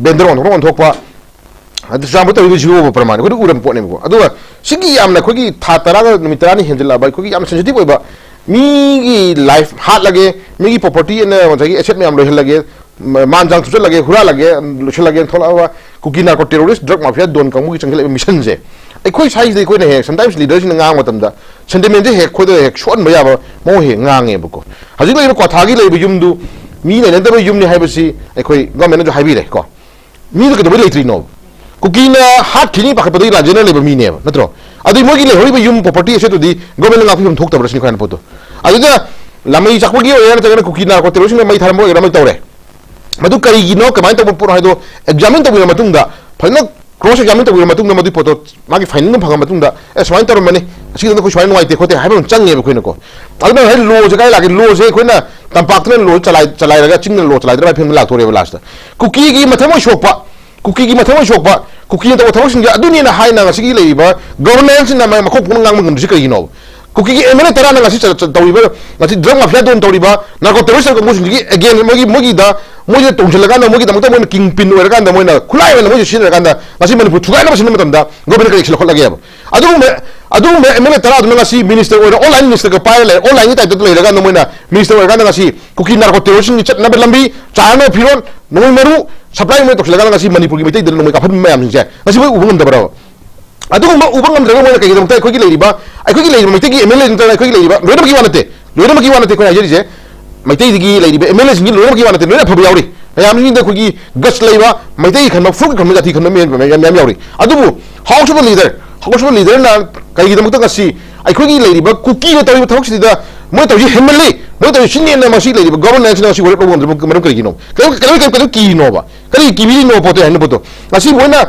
बेंदर अंथोकपा चाम तौब प्रमाण खुद उरम पोनेको अदुगा सिगी यामना खोगी था तरागा निमितरानी हेंजलाबा खोगी याम सेंसिटिव ओइबा मीगी लाइफ हात लगे मीगी प्रॉपर्टी ने मजागी एसेट में हम लगे मानजांग सुचल लगे हुरा लगे लुछ लगे थोलावा Kuki narco terrorist drug mafia दोन कांगु की चंगले मिशन जे अखोई साइज दे कोइ ने हे समटाइम्स लीडर्स ने ngang मतमदा सेंटिमेंट जे हे खोइदो हे शोन बया मो हे ngang एबको हजि ले क्वाथागी ले युमदु मी ने नदब युमनि हाइबसी अखोई गवर्नमेंट जो हाइबी रे को मी के दबे लेट्री नो कुकीना हाथ खिनी पाखपदि लाजेना लेब मीने नत्रो अदि मोगी ले होइबा युम प्रॉपर्टी एसे तुदी गवर्नमेंट ngak फिम थोक तबरसनि खान पोतो अदुदा लामै चाकपगी ओयना तगना कुकीना को तेरोसिन मै थारमो एरमै तौरे मदु करिगिनो कमाय तब पुरो हाइदो एग्जामिन तबि मतुंदा फैनो क्रॉस एग्जामिन तबि मतुंदा मदु फोटो मागी फाइनल फंगा मतुंदा ए स्वाइन तरमने असिदा को स्वाइन वाइते खोते हाइबम चंगेब खोइनो को अदुना है लो जगाय लागे लो जे खोइना तंपाक्तने लो चलाय रगा चिंगन लो चलाय दरा फिम लाक्तोरे लास्ट कुकी गी मथमो शोपा कुकी की मथमो शोपा कुकी तो थमो सिंग अदुनी ना हाइना ngasi लेबा गवर्नमेंट ना मै मखो पुंग ngang mangum sikayino कुकी की एमने तरा ना ngasi तौरिबा ngasi ड्रग माफिया दोन तौरिबा नार्को टेररिस्ट को मुसिंग की अगेन मोगी दा मोजे तोंजलगान मोगी दमता मोन किंग पिन ओरगान द मोइना खुलाय वेन मोजे सिनरगान द ngasi manipur thugai na sin matam da government ka ikhla khol lage adu me mle tara adu ngasi minister or online minister ka paile online ta to le ga no moina minister or ga ngasi kuki nar ko terrorism ni chat na lambi chano phiron no maru supply mo to le ga ngasi manipur ki metai de no ka phan mayam sin je ngasi bo ubangam da baro adu ma ubangam da mo ka gi dam ta ko gi le ba ai ko gi le metai gi mle ni ta ko gi le ba lo ma ki wanate ko ya jeri je metai gi le ba mle sin gi lo ma ki wanate lo na phabu yauri yam ni da ko gi gas leiba metai khan ma fuk khan ma jati khan ma yam yauri adu house leader na kai gi dam ta ngasi ai ko gi le ba kuki no tawi thok si da mo tawi hemle mo tawi shin ne ma si le ba governance na si wo ko ngam ma ko gi no ka ki no ba ka ki bi no poto hen poto ngasi mo na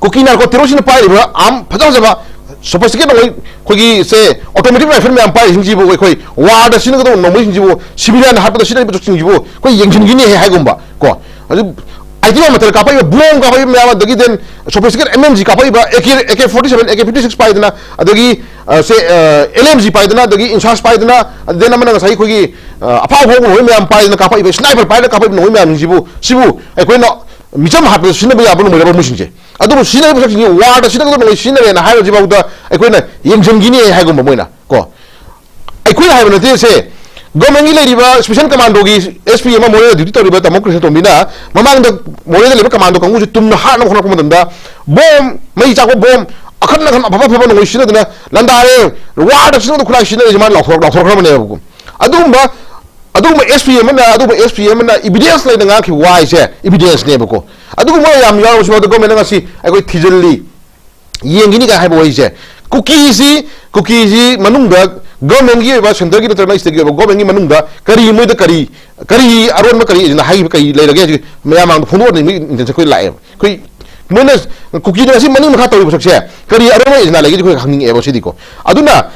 kuki na ko terrorism pa ba am phada ba sophisticated no kogi se automatic rifle me am pa sing jibu koi ward sin ko no mo sing jibu civilian har pa sin ba sing jibu koi yengin gini he hai gumba ko idea matter ka pa boom ka pa me am dagi den sophisticated mmg ka pa ba ak47 ak56 pa dina adagi se lmg pa dina adagi inchas pa dina den amana sai kogi apa ho ho me am pa dina ka pa sniper pa ka pa no me am jibu sibu ai koi no micham ha pa sin ba ya bu no mo sing je adu sinai bu sakni ward sinai ko no sinai na hayo jiba da aikoina yengjam gini hai gum moina ko aikoina hai bana se government gi leriba special commando gi SPM mo duty to riba democracy to mina mamang da mo le leriba commando kangu tum na ha na khona ko da bom mai cha ko bom akhan na khan papa no sinai da landare ward sinai ko khula sinai jama la khora ne bu aduma SPM na evidence lai nga ki why se evidence ne bako aduma yam yaw so go mena ngasi ai koi thijalli yengini ka haibo wai se cookies manung da government gi ba center gi to na state gi government gi manung da kari moi da kari aron ma kari na hai kai lai lage me amang phunu ni intention koi lai koi mona cookie na si mani ma ta ri bsak se kari aron ma na lage koi hanging e bo si diko aduna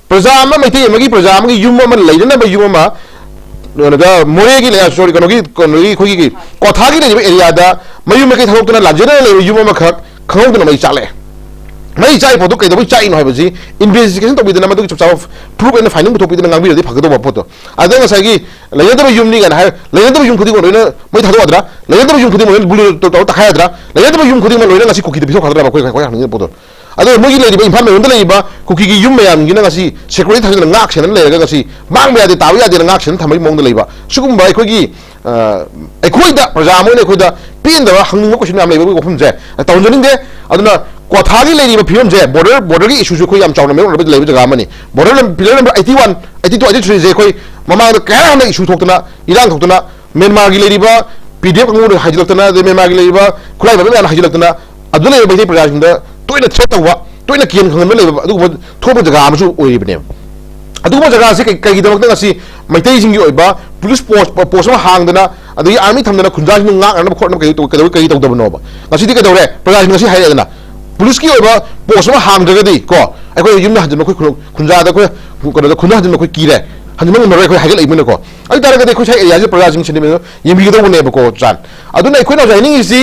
praja ma mai te magi praja ma gi yum ma lai na ba yum ma नोनगा मोरे की ले sorry कनोगी खोगी की कोथा की ले area दा मयु में के थोक तना लाजेना ले युम में खक खंग तना मई चाले मई चाइ फोटो के दबई चाइ न है बजी इन्वेस्टिगेशन तो बिदना मदु चप प्रूफ एंड फाइंडिंग तो बिदना ngang bi दे फगदो फोटो आदे ngसा की ले दब युम नि गन है ले दब युम खुदी को लोइना मई थादो अदरा ले दब युम खुदी mo बुलु तो ताखाय अदरा ले दब युम खुदी mo लोइना ngasi कुकी दे बिसो खदरा कोई हंग फोटो अदो मोगी ले दिबा इम्फाल में ले बा कुकी की युम मयाम गिना ngasi security थाजन ngak chen ले ga ngasi mang me ade tawi ade ngak chen thamai mong le ba sugum ba khoi gi khoi da praja mo ne khoi da pin da hangning mo question am le ba ko phum je tawn joning de aduna kwatha gi le diba phim je border gi issue khoi am chawna me le ba jaga mani border pillar number 81 82 83 je khoi mama da ka na issue thokna irang thokna Myanmar gi le diba PDF ngur hajilakna de Myanmar gi le diba khulai ba na hajilakna aduna le ba praja da toina theta wa toina kian khang le ba adu thoba jaga amsu oibne adu jaga se kai gi damak ngasi maitai jingi oiba police post ma hangdana adu army thamdana khunja ni nga na khorna kai to kai to dab no ba ngasi di ka dore praja ngasi hai dana police ki oiba post ma hangdaga di ko ai ko yum na hajin ko khunja da ko khunja hajin ko ki re hajin ma re ko hagal ibne ko ai tara ga de ko sai ya ji praja jing chini me yemi do ne ba ko chan adu na ko na jaining isi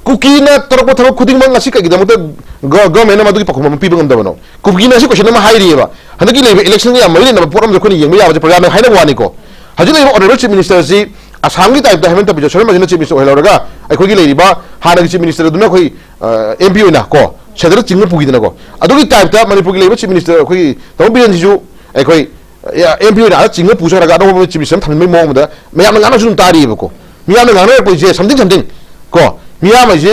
cookie na torok thorok khuding mang asi ka gi damu government na madu ki pakuma pi bangam dabano cookie na si question ma hai ri ba hanaki le election ya mai na program jo khoni yeng ya ba program hai na wani ko haju le honorable chief minister si asam gi type da hemen ta bi sharma jina chief minister hola ga ai ko gi le ri ba hana gi chief minister du na khoi mp na ko chedar chingna pugi na ko adu gi type ta manipur gi le chief minister khoi to bi ji ju ai khoi ya mp na chingna pu sa ga do chief minister tham mai mo da meyam na su ta ri ba ko miyam na na ko je something ko miyam je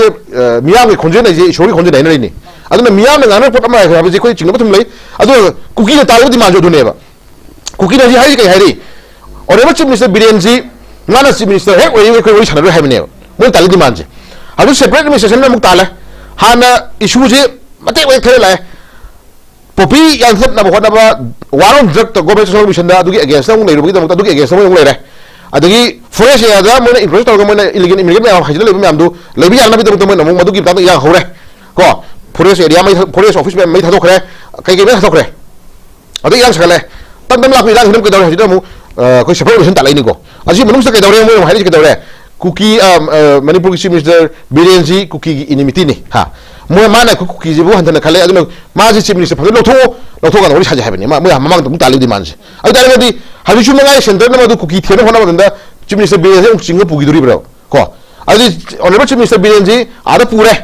miyam ke khonje na je shori khonje na ni aduna miyam na na pot ama ha je khoi chingna pathum lai adu cookie na ta di ma jo du ne ba cookie na ji hai kai hai ri honorable chief minister birenji ngana chief minister he oi ko oi chana ro hai ne mo ta li di man je adu separate administration na muk ta la hana issue je mate oi thare lai popi yang set na bokona ba waron drug to government social mission da adu gi against na ngai ro gi da adu gi against mo ngai re adagi forest ya da mo na interest to mo na illegal immigrant ma hajile le mi am du le bi alna bi da mo na mo madu gi ta ya hore ko forest area mai forest office mai tha do khre kai mai tha do khre adu yang sakale tan dam la ku yang hidam ke da hajile mo ko support mission ta lai ni ko aji manung sa ke da re mo hai ke da re cookie manipur chief minister birenji cookie gi inimity ni ha mo ma na cookie ji bu han na khale adu ma ji chief minister pha lo tho ga ori saja ha ni ma mo mamang ta li di man ji ai ta re di haju chu mangai center na madu cookie thena hona badanda Chief Minister Biren se chinga pugi duri bro ko adi honorable Chief Minister Biren ji ada pure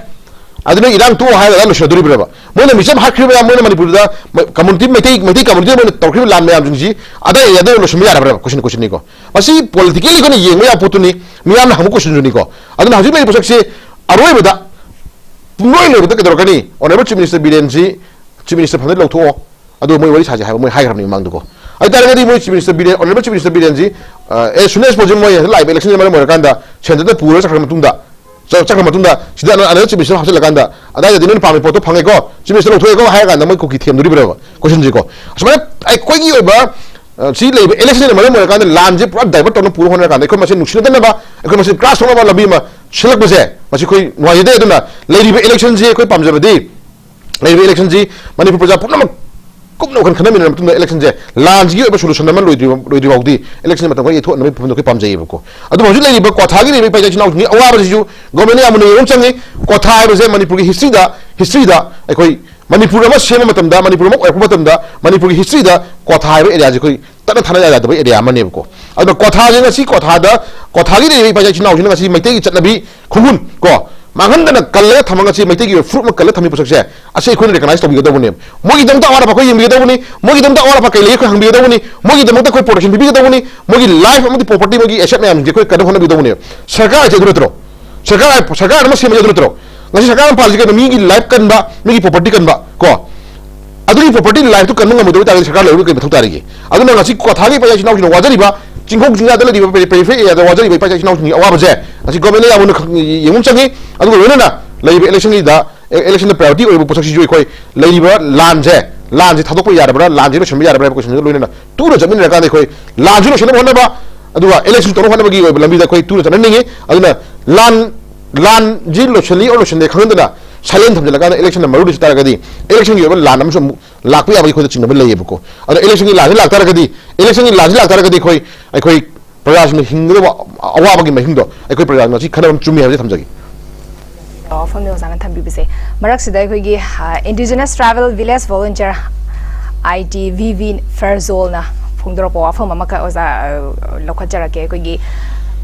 aduna irang tu hai la shaduri bro mo na misam hakri ba mo na manipur da community meti community mo tawkri lam yam ji ada ya da lo shmi ya bro question ni ko masi politically ko ni yeng ya putuni miyam na hamu question ni ko aduna haju mai posak se aroi bada noi lo da ke dor kani honorable Chief Minister Biren ji Chief Minister phamde lo tho adu moi wari saje ha moi hai gram ni mang du ko ai tar gadi moi Chief Minister Biren honorable Chief Minister Biren ji sunes pojim moi live election ni mo kanda chen da puro sakra matunda sakra matunda sida ana Chief Minister hapse laganda ada ya dinin pami poto phange ko Chief Minister lo thoi ko hai ganda moi ko ki them duri bro question ji ko asmane ai koi gi oba si le election ni mo kanda lam ji pura divert to puro hona kanda ko machine nukshin da ba ko machine class hona ba labi ma shilak bese machi koi noi de duna le election ji koi pamja badi le election ji manipur praja purna kumno kan khana min matunda election je lands gi oba solution man loi wadi election matam ko tho na pum ko pam jai ko adu hoju le ba kotha gi re pa ja chinaw ni awa ba ju government ya mun yom changi kotha ba je manipur gi history da koi manipur ma shema matam da manipur ma ko matam da manipur gi history da kotha ba area je koi tana thana ja da ba area ma ne ko adu kotha je si kotha gi re pa ja chinaw ni si maite gi chatnabi khungun ko Mangandana kalla thamanga chi maite gi fruit ma kalla thami pusak se ase khone recognize to bi da bune mogi dam ta wara pa ko yim bi da bune mogi dam ta wara pa kai le ko hang bi da bune mogi dam ta ko protection bi da bune mogi life amati property mogi asset me am je ko kada hona bi da bune sarkar je durutro sarkar ma se ma durutro ngasi sarkar pal ji ka mi gi life kan ba mi gi property kan ba ko aduri property life to kan ngam do ta sarkar le ko thuk ta ri gi aduna ngasi ko thagi pa ya chinaw chino wajari ba Jingkong jingga adalah di periphery ya ada wajari baik chinaw ni awa baje asi government ya mun yengum changi adu wena na lai election ni da election the priority oi posak si joi koi lai ba lanje thadok pa yar bra lanje be shmi yar bra ko shmi loina na tu ro jamin ra ka de koi lanje lo shna hona ba adu wa election to hona ba gi oi lambi da koi tu ro jamin ningi adu na lan ji lo chali o lo shne khang da silent thamjala ka election na maru tar gadi election gi ba lan am sum lakpi abi khoi chingna ba lai ko adu election gi lan lak tar gadi election gi lan lak tar gadi khoi ai प्रयास में हिंगरे अवाब की महिंदो एक प्रयास में खनम चुमी है थमजगी ऑफम ने जाना थंबी बिसे मरक सिदा कोई indigenous travel village volunteer ITVV फेरजोल ना फुंदरो पो ऑफम मका ओजा लोखजरा के कोई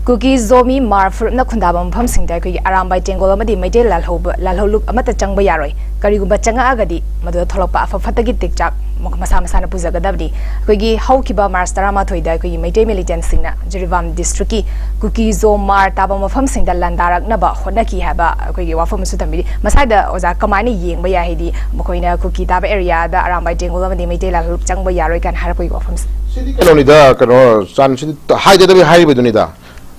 कुकी जोमी मारफुर न खुंदाबम फम सिंगदा कोई आरामबाई टेंगोल अमदी मैटे लालहोलुप अमत चंग यारोय करिगुबा चंगा आगदी मदो थोलपा अफफतगी टिकचाक मसा मसाना पुजगदबदी कोई हौकिबा मार्च 13 दा कोई मैटे मिलिटेंट सिंगना जरिवाम डिस्ट्रिक्ट की कुकी जो मार ताबा मफम सिंगदा लंदारक नबा होनकी हाबा कोई वाफम सु तंबी मसादा ओजा कमाइना येंगबा या हेदी मखोइना कुकी ताबा एरिया दा आरामबाई टेंगोल अमदी मैटे लालहोलुप चंग यारोय कान हार कोई वाफम सिदी कलोनी दा कनो सान सिदी हाइदे दबी हाइबे दुनी दा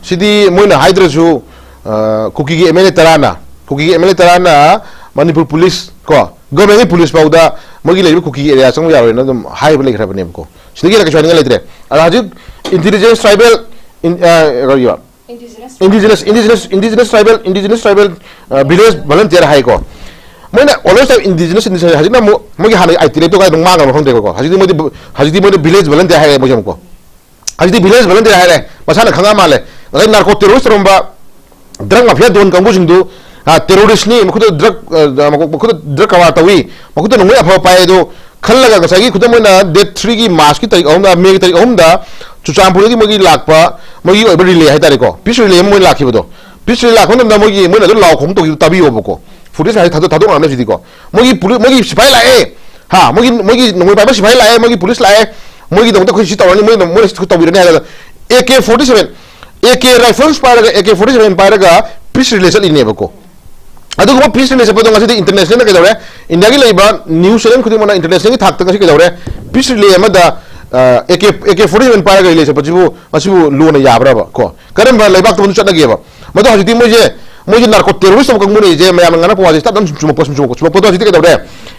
सिदी मोइना हाइद्रसु कुकी की एमएलए तराना मणिपुर पुलिस को गवर्नमेंट पुलिस पाउदा मगी लेबे कुकी एरिया संग यारो न दम हाइब ले खरबने को सिदी के कछवानी लेत्रे आज intelligence tribal indigenous tribal village volunteer high को मोइना ऑलवेज टाइम इंडिजिनस हाजिना मगी हाने आइटिले तो काय मांगा मखं देखो हाजिदी मोदे विलेज वॉलंटियर हाइ मोजम को हाजिदी विलेज वॉलंटियर हाइ रे मसाना खंगा माले नार्को टेररिस्ट रोम्बा ड्रग माफिया दोन Kongu सिंदु terrorist ni makuda drug kawa tawi makuda nungwe apha pae do khallaga gasagi khuda moina date 3 gi march ki tarik ahum da may tarik ahum da chuchampur gi mogi lakpa mogi oiber relay hai tare ko peace relay moi lakhi bodo peace relay lakhon da mogi moina do law khom to gi tabi oboko footage hai thado amne jidi ko mogi sipai lae ha mogi nungwe ba sipai lae mogi police lae mogi dong ta khoi si tawani moi khu tawi ne ha AK47 AK rifles paraga AK47 paraga peace relay sal ine bako adu ko peace relay sapodong asi international na kedore india gi leiba new zealand khudi mona international gi thak tak asi kedore peace relay amada AK47 paraga relay sapojibu asibu lo na yabra ba ko karam ba leiba to chat na gi ba mado hajiti moje narco terrorist ko ngune je mayam ngana ko wajista dan chuma podo hajiti kedore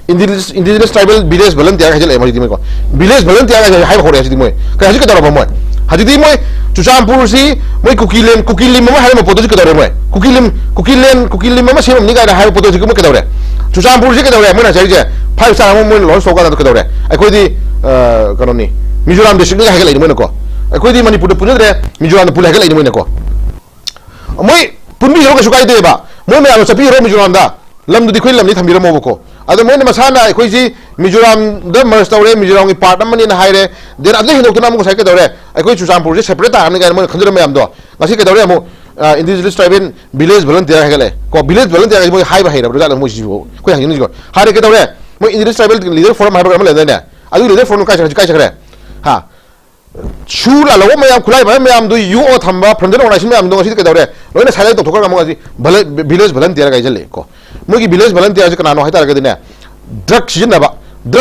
indigenous tribal village volunteer hajel emajiti me ko village volunteer ga hai khore hajiti moy ka hajiti kedore ba moy hajiti moy chuchampur si moy kukilim ma hai ma podo kedore moy kukilim ma sem ni ga hai podo ji ko kedore chuchampur si kedore moy na jai je 5 star moy lo so ga kedore ai ko di kanoni mizoram district ga hajel moy ko ai ko di manipur pune de mizoram pule hajel moy ko moy punbi ro ga sukai de ba moy me alo chapi ro mizoram da lam du di khoi lam ni thambira mo ko अद Moin मसाना अखोइसी Mizoram the merge तौरे Mizoram की part अमनि ना हाइरे then अदले हिनोक्तना मु साइ के दौरे अखोइ चुचामपुर से separate तारने गाय मोइन खंजर मयाम दो ngasi के दौरे मु इंडिजिनस ट्राइबल विलेज वॉलंटियर हेगले को विलेज वॉलंटियर मो हाइ बाहिरा बजा मु सिबो को हांगिन जिको हारे के दौरे मो इंडिजिनस ट्राइबल लीडर फोरम हाइबा अमले देने अदु लीडर फोरम काय सखरे हा छूला लो मयाम खुलाई मयाम दु you O Thamba front organisation मयाम दो ngasi के दौरे लोइना साइलेंट तो थोकर मु भले विलेज वॉलंटियर गाय जले को मोगी विलेज वॉलंटियर से कनानो हाइतार के दिने ड्रग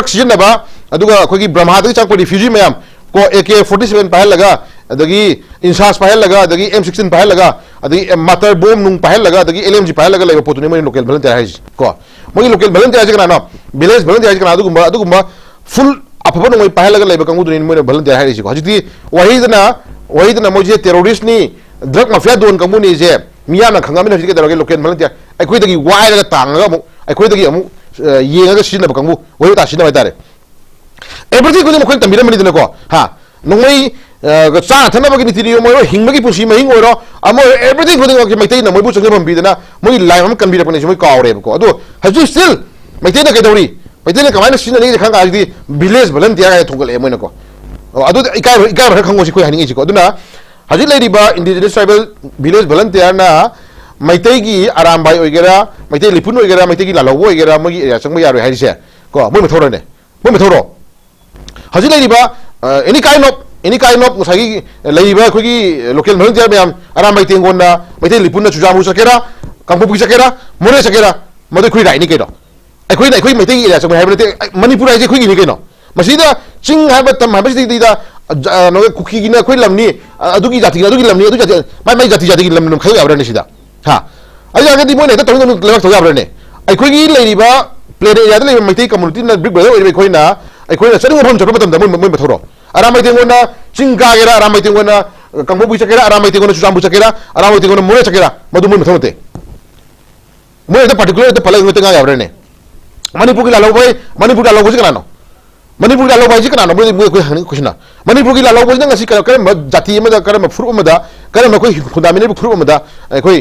सिजनबा अदुगा अखोगी ब्रह्मादगी चांगपो रिफ्यूजी मैम को AK-47 पाहल लगा अदगी इंसास पाहल लगा अदगी M16 पाहल लगा अदगी मातर बम नुंग पाहल लगा अदगी LMG पाहल लगा लेबो पोतुने मोई लोकल वॉलंटियर हाइज को मोगी लोकल वॉलंटियर से कनानो विलेज वॉलंटियर से कनानो अदुगुम्बा फुल अफबो नुंग पाहल लगा लेबो कंगु दुनि मोई वॉलंटियर हाइज को हजिति वहीदना मोजे टेररिस्ट नि ड्रग माफिया दोन कंगु नि जे मियाना खंगामिन हजिति के दरगे लोकल वॉलंटियर अखोइदगी वाइरगा तांगा मु अखोइदगी अमु येगा सिन कंगु वही तासिन हाइतारे एवरीथिंग को मखोन तमिरा मनि दनको हा नोंमै चा थनबगी नितिरियो मोय हिंगबगी पुसी महिंग ओरो अमो एवरीथिंग को के मैतै न मोयबु चंगबम बिदना मोय लाइफ हम कनबिरा पने मोय कावरे को अदो हजु स्टिल मैतै न केदौरी मैतै न कमाइन सिन नि खंगा आदि विलेज वॉलंटियर थोगले मोय नको अदो इकाय भर खंगो सिको हानिंग इको अदुना हजि लेरिबा इंडिजिनस ट्राइबल विलेज वॉलंटियर ना मैतै की आराम बाय ओइगेरा मैतै लिपुन ओइगेरा मैतै की लालौबो ओइगेरा मोय एरिया चंग यारो हाइसे को मोय मथौरने मोय मथौरो हजि लेरिबा एनी काइंड ऑफ मुसागी लेरिबा खोगी लोकल वॉलंटियर मैम आराम मैतै गोना मैतै लिपुन चुजामु सकेरा कंपुपी सकेरा मोरे सकेरा मदे खोई राइनी केनो अखोई मैतै एरिया चंग हाइबते मणिपुर हाइजे खोगी नि केनो मसीदा चिंग हाइबा तम हाइबसि दिदा नो कुकी गिना खोई लमनी अदुगी जाति लमनी अदु जाति माइ जाति लमन खै याबरनि सिदा हा अजागदि मोने त तंग लेवक तो याबरने अखोगी लेरिबा प्लेन एरिया ले मैतै कम्युनिटी ना बिग ब्रदर ओइबे खोइना अखोइना चरिंग भम चप मतम मोय मथौरो आराम मैतै गोना चिंग गागेरा आराम मैतै गोना कंबो बुइ सकेरा आराम मैतै गोना सुजाम बुइ सकेरा आराम मैतै गोना मोरे सकेरा मदु मोय मथौते मोय त पर्टिकुलर त फले गोते गा याबरने मणिपुर की लालौ से कनानो मणिपुर की लालौ बाई कनानो मोय कोइ हनि कुछना मणिपुर की लालौ बाई नंगसी करम जाति अमदा करम फुरु अमदा करम कोइ खुदामिने फुरु अमदा कोइ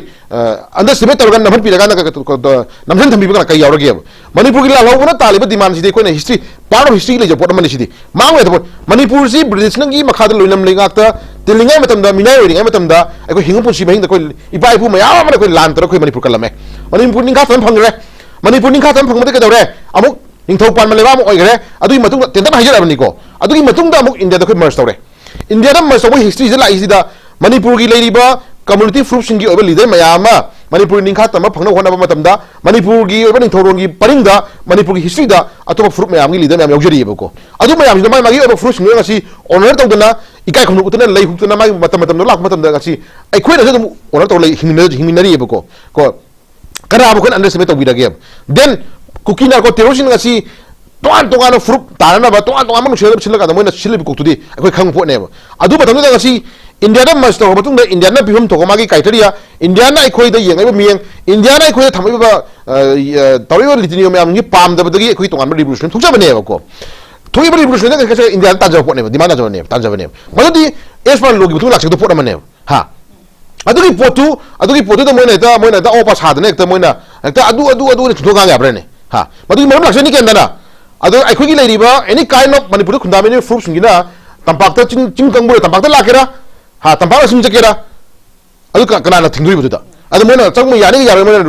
अंदर सिबे तलगन नमन पिरगा नमसन थंबीबगा कई यावरगे मणिपुर की लालौ बना तालिब डिमांड सिदे कोइ हिस्ट्री पार्ट ऑफ हिस्ट्री ले जो पोट मनि सिदे मांग वे मणिपुर सि ब्रिटिश नंगी मखाद लोइनम लेगाक्ता तिलिंगाय मतमदा मिनाय ओइरिंगाय मतमदा कोइ हिंगु पुसि बहिंग कोइ इपा इपु मयाम कोइ लान तर कोइ मणिपुर कलमे मणिपुर निंगा थम फंगरे मणिपुर निंगा थम फंगमदे केदौरे अमुक निंथौ पान लेबा अमुक ओइगरे अदुई मतुंग तेंदम हाइजराबनिको अदुई मतुंग अमुक इंडिया द कोइ मर्ज तौरे इंडिया द मर्ज तौबो हिस्ट्री जे लाइसिदा मणिपुर की लेरिबा कम्युनिटी ग्रुप सिंगी ओबे लीडर मयाम मणिपुर निंखा तम फंगना होना मतमदा मणिपुर की ओबे निंथौरोन की परिंगदा मणिपुर की हिस्ट्री दा अतोप फ्रुप मयाम की लीडर मयाम यौजरियेबको अदु मयाम माइ मागी ओबे फ्रुप सिंगी ngasi ऑनर तौदना इकाय खनु उतना लई हुक्तना माइ मतम लाक मतमदा ngasi अखोइना जदम ऑनर तौ लई हिंगिनरियेबको को करा बखन अंडरस्टैंड तौबिरगे then Kuki narco terrorist ngasi तोआन फ्रुप तारना बा तोआन मनु शेल छिलका द मोइना छिलिब कोक्तुदी अखोइ खंग पोनेब अदु बतमदा ngasi इंडिया दा मस्ट हो बतुंग इंडिया ना पिफम तो मागी क्राइटेरिया इंडिया ना अखोइ द येंगै मियंग इंडिया ना अखोइ थमैबा तौरिबा लिटिनियो म्याम नि पाम दबदगी अखोइ तोआन रिवोल्यूशन थुजबनेबको थोइबा रिवोल्यूशन दा कसे इंडिया ताजब पोनेब डिमांड ताजबनेब मदुदी एस पर लोगी बतुंग लाक्सक पोट मनेब हा अदुगी पोतु द मोइना दा ओपा सादने एकता मोइना एकता अदु नि थुगा याब्रेने हा मदुगी मरम लाक्सनि केंदना अदु अखोइगी लेरिबा एनी काइंड ऑफ मणिपुर खुंदामिने फ्रूट सिंगिना तंपाक्ता चिंग कंगबो तंपाक्ता लाकेरा हा तंपाक्ता सिंग चकेरा अदु कनाना थिंगुइ बदुदा अदु मोइना चंगमु यानि यारे मोइना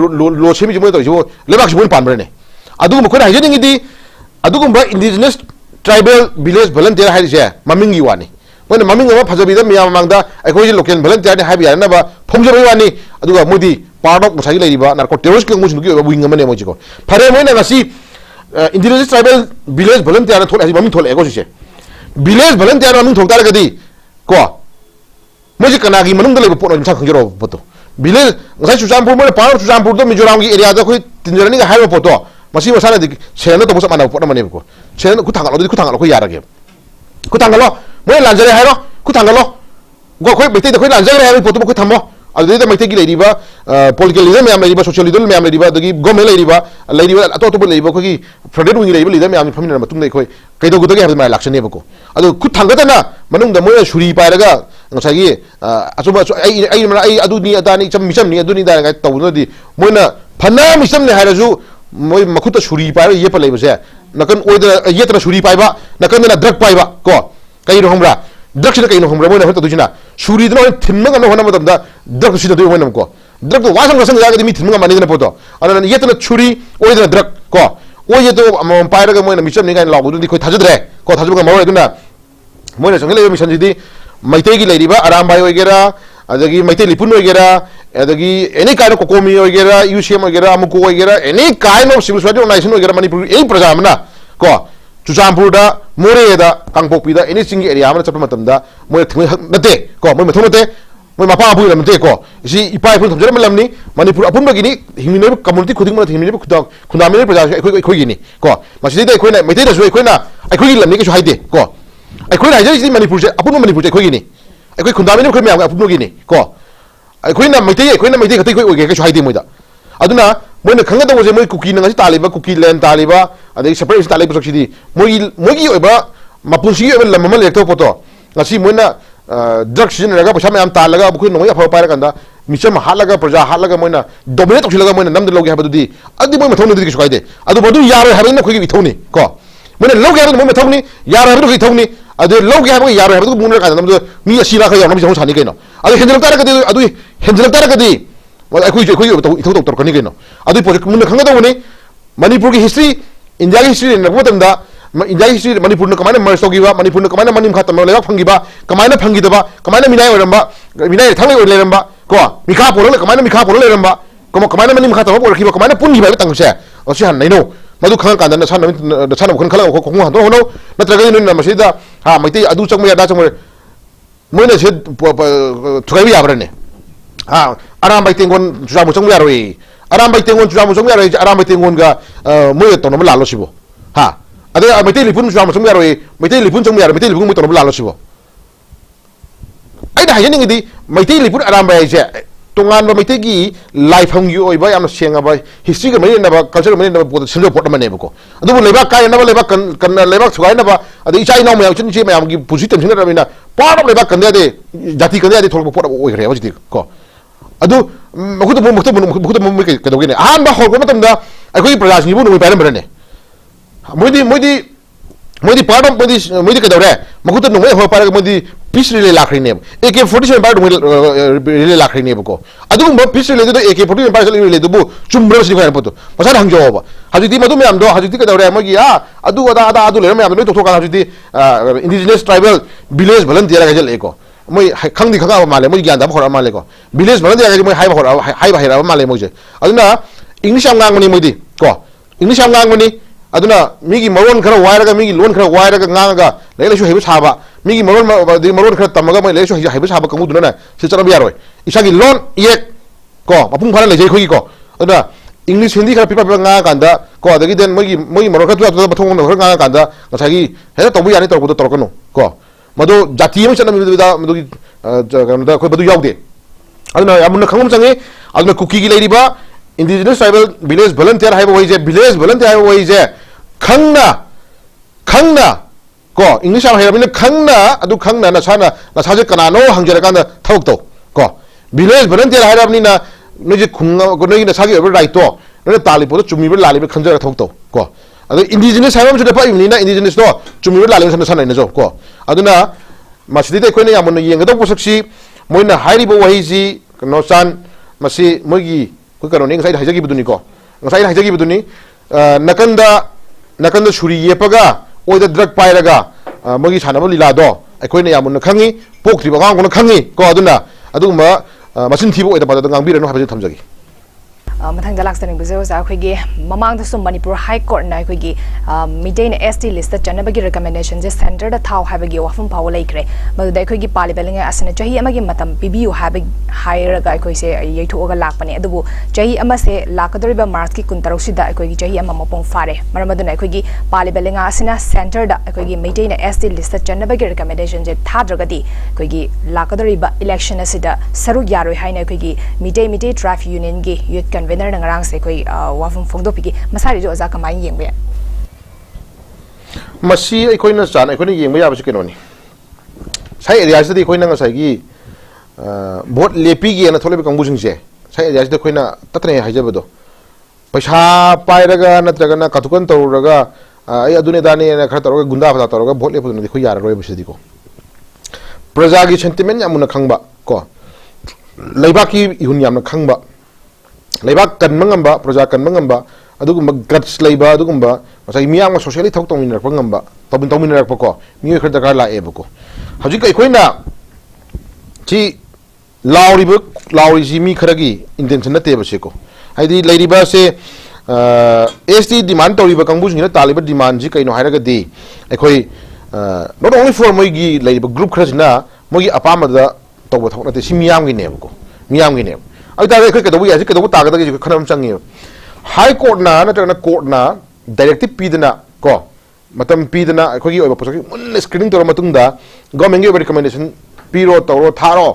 लो सेमि मोइना तोइसो लेबाक सिबोन पानब्रेने अदु मखोना हाइजेनिंगिदि अदुगुम्बा इंडिजिनस ट्राइबल विलेज वॉलंटियर हाइजे ममिंगी वानी मोइना ममिंग अमा फजबिदा मिया मांगदा अखोइ लोकल वॉलंटियर ने हाइबि यानबा फंजबइ वानी अदुगा मोदि पार्ट ऑफ मसाई लेरिबा नार्को टेररिस्ट के मुसुनुगी विंग अमने मोजिको फरे मोइना ngasi indigenous tribal village volunteer थोले हजि ममिंग थोले एगो सिसे विलेज वॉलंटियर ममिंग थोक्तारगदि को मोजि कनागी मनुंग लेबो पोट इंसा खंजरो पोतो विलेज ngasi चुचामपुर मोने पार चुचामपुर तो मिजोराम की एरिया द खोइ तिनजरानी ga हाइबो पोतो मसी मसाना दि सेन तो बस माना पोट मने को सेन खुथांगलो को यारगे खुथांगलो मोय लांजरे हाइरो खुथांगलो गो खोइ बेते खोइ लांजरे हाइबो पोतो को थमो अदुदे मैते की लेरिबा पॉलिटिकल लीडर मैम लेरिबा सोशल लीडर मैम लेरिबा दगी गवर्नमेंट लेरिबा अतो लेरिबा खोगी फेडरल विंग लेरिबा लीडर मैम फमिना मतुम दे खोइ कैदो गुदगे हाबे माय लाक्सने बको अदु खुद थांगदना मनुंग द मोय सुरी पाइरगा ngsaigi achuba ai अदुनी अदानी चम मिचम नि अदुनी दा गाय तौनदि मोयना फना मिचम ने हाइरजु moi makuta shuri pai ye pa lei base nakan oida ye tra shuri pai ba nakan na drug pai ba ko kai ro homra drug sina kai no homra moi na hota dujina shuri do thinma ga no hona matam da drug sina do moi nam ko drug do wasang wasang ga mi thinma ga mani na poto ana ye tra shuri oida drug ko oye to am pai ra ga moi na micham ni ga law du di khoi thajadre ko thajbu ga mawai duna moi na sangle mission ji maitei gi leiriba aram bai oigera adagi maitei lipun oigera adagi any kind of kokomi oigera UCM oigera amuku oigera any kind of civil society organization oigera manipur ei praja amna ko chuchampur da more da kangpokpi da any singi area amna chapa matam da moi thme nate ko moi mathong nate moi mapa bu lam nate ko isi ipai phun thomjara malamni manipur apun bagini himine community khuding ma himine khudang khundamine praja khoi gini ko masidi dai khoina maitei da sui khoina ai khoi lamni ke su haide ko ai khoi na ji manipur je apun manipur je khoi gini ai khoi khundamine khoi myam apun gini ko ai khoi na maitei khati khoi oige ke su haide moida aduna moi na khanga da mo je moi cookie na ngasi taliba cookie land taliba adai separate taliba sokidi moi oiba mapunsi oiba lamma lekto poto ngasi moi na drugs sin laga pasa myam talaga bu khoi noi afa paira kanda micham halaga praja halaga moi na dominate tokhilaga moi na namda logi habadu di adi moi mathong di ke su haide adu bodu yaro habena khoi gi thoni ko moi na logi habadu moi mathong ni yaro habadu khoi thoni adu logi habadu yaro habadu bunra ka namdu mi asira kha yam jong sani kaino adu henjal tara ka di adu henjal tara ka di khoi ithau tok kani kaino adu project mun khanga da woni manipur ki history india ki history na botam da india ki history manipur na kamana merge togiba manipur na kamana manim khatam lega phangiba kamana phangidaba kamana minai oramba minai thangai or leramba ko mikha porole kamana mikha porole leramba ko kamana manim khatam or khiba kamana pungi ba tangse osi han naino madu khang kan da sana khon khala ko khong han no natraga ni na masida ha maite adu changmo ya da changmo moina se thugai ya brane ha aram bai tengon juja mo changmo ya roi aram bai tengon juja mo changmo ya roi aram bai tengon ga moye to no la lo sibo ha ade maite lipun juja mo changmo ya roi maite lipun changmo ya roi maite lipun mo to no la lo sibo ai da hayen ngi maite lipun aram bai je tongan ba maite gi life hang yu oi ba yam senga ba history ga mai na ba culture mai na ba sinjo pot mane ko adu leba kai na ba leba kan leba sugai na ba adu ichai na mai chun chi mai am gi pusi tem singa na part of leba kan de jati kan de thol pot oi re ba ji ko adu makuta mo ke do gene han ba hol ko matam da ai ko prajas ni bu no pa ne moidi part of moidi ke do re makuta no ho pa moidi peace relay lakhri ne AK47 part relay lakhri ne ko adu mo peace relay do AK47 part relay do bu chumbro si ko poto pasa hang jo ba haju di madu me am do haju di ke do re mo gi adu adu le me am do to ka haju di indigenous tribal village volunteer ga jel eko moi khangdi khanga male moi gyan da khora male ko village volunteer ga moi hai ba hira male mo je aduna english am ngang mani moi di ko english am ngang mani aduna migi maron khara wairaga migi lon khara wairaga nganga le shu hebe saba migi maron khara tamaga mai le shu hebe saba kamu dunana se chara biaroi isagi lon yek ko mapung phara le jei khogi ko aduna english hindi khara pipa nga kanda ko adagi den mogi maron khara tu bathong no khara nga kanda ngasagi he to bu yani to ko to kono ko madu jati mo chana mi da madu da ko badu yaude aduna yamun khangum change aduna cookie gi leiriba indigenous tribal village volunteer haiba wai je village volunteer haiba wai je khangna ko english am haiba khangna adu khangna na saje kanano hangjara kana thawk to ko village volunteer haiba ni na noje khunga ko noje na sagi over right to no tali po chumi be lali be khanjara thawk to ko adu indigenous haiba chu de pa ni na indigenous to chumi be lali sana sana na jo ko aduna masidi de ko ne yamun yenga do posakshi moina hairibo wai ji no san masi mogi ko karo ne ngai hajagi buduni ko ngai hajagi buduni nakanda shuri yepaga oida drug pairaga mogi sanabo lila do akoine yamun khangi pokri ba ngang ko khangi ko aduna aduma masin thibo oida ba da ngang birano habje thamjagi mathang dalak saning buzo sa khoigi mamang da sum manipur high court na khoigi midday ST list da chanabagi recommendation je center da thaw habagi wafum paw laikre madu dai khoigi pali belinga asana chahi amagi matam bibiu habag hire ga khoi se yeithu oga lakpani adubu chahi ama se lakadoriba march ki kuntarok sida khoigi chahi ama mapong fare maramadu na khoigi pali belinga asina center da khoigi midday ST list da chanabagi recommendation je thadragadi khoigi lakadoriba election asida saru yaroi haina khoigi midday traffic union gi youth convener na ngarang se koi wafum phongdo pigi masari jo za kamai yengbe masi ai koi na chan ai koi ni yengba ya ba sikeno ni sai area se koi na nga sai gi bot lepi gi na thole be kangbu sing se sai area se koi na tatre haije bodo पैसा पाइरगा नत्रगना कथुकन तौरगा आई अदुने दाने खर तौरगा गुंडा फदा तौरगा vote लेपदुनदि खु यार रोय बसिदि को प्रजा की sentiment Yamuna खंगबा को लेबा की इहुन यामना खंगबा लेबा कनमंगंबा प्रजा कनमंगंबा अदुगुंबा गट्स लेबा अदुगुंबा मसाई मियांग सोशली थौक तौमिनरप ngamba तौमिनरप को मिय खर दरकार लाएबो को हजिक अखोइना ची लाउरी जी मी खरगी इंटेंशन नते बसे को हाइदी लेरिबा से एसटी डिमांड तौरिबा कंबुजिना तालिबा डिमांड जी कइनो हाइरगदी अखोइ नॉट ओनली फॉर मोगी लेरिबा ग्रुप खरजना मोगी अपामदा तौबा थौनते सि मियाम गी नेबको मियाम गी नेब अइतारे अखोइ कदबु यासि कदबु तागदगी खनम चंगी हाई कोर्ट ना नत्रगना कोर्ट ना डायरेक्टिव पीदना को मतम पीदना अखोगी ओइबा पोसकी मुन स्क्रीनिंग तौर मतुंगदा गवर्नमेंट गी रिकमेंडेशन पीरो तौरो थारो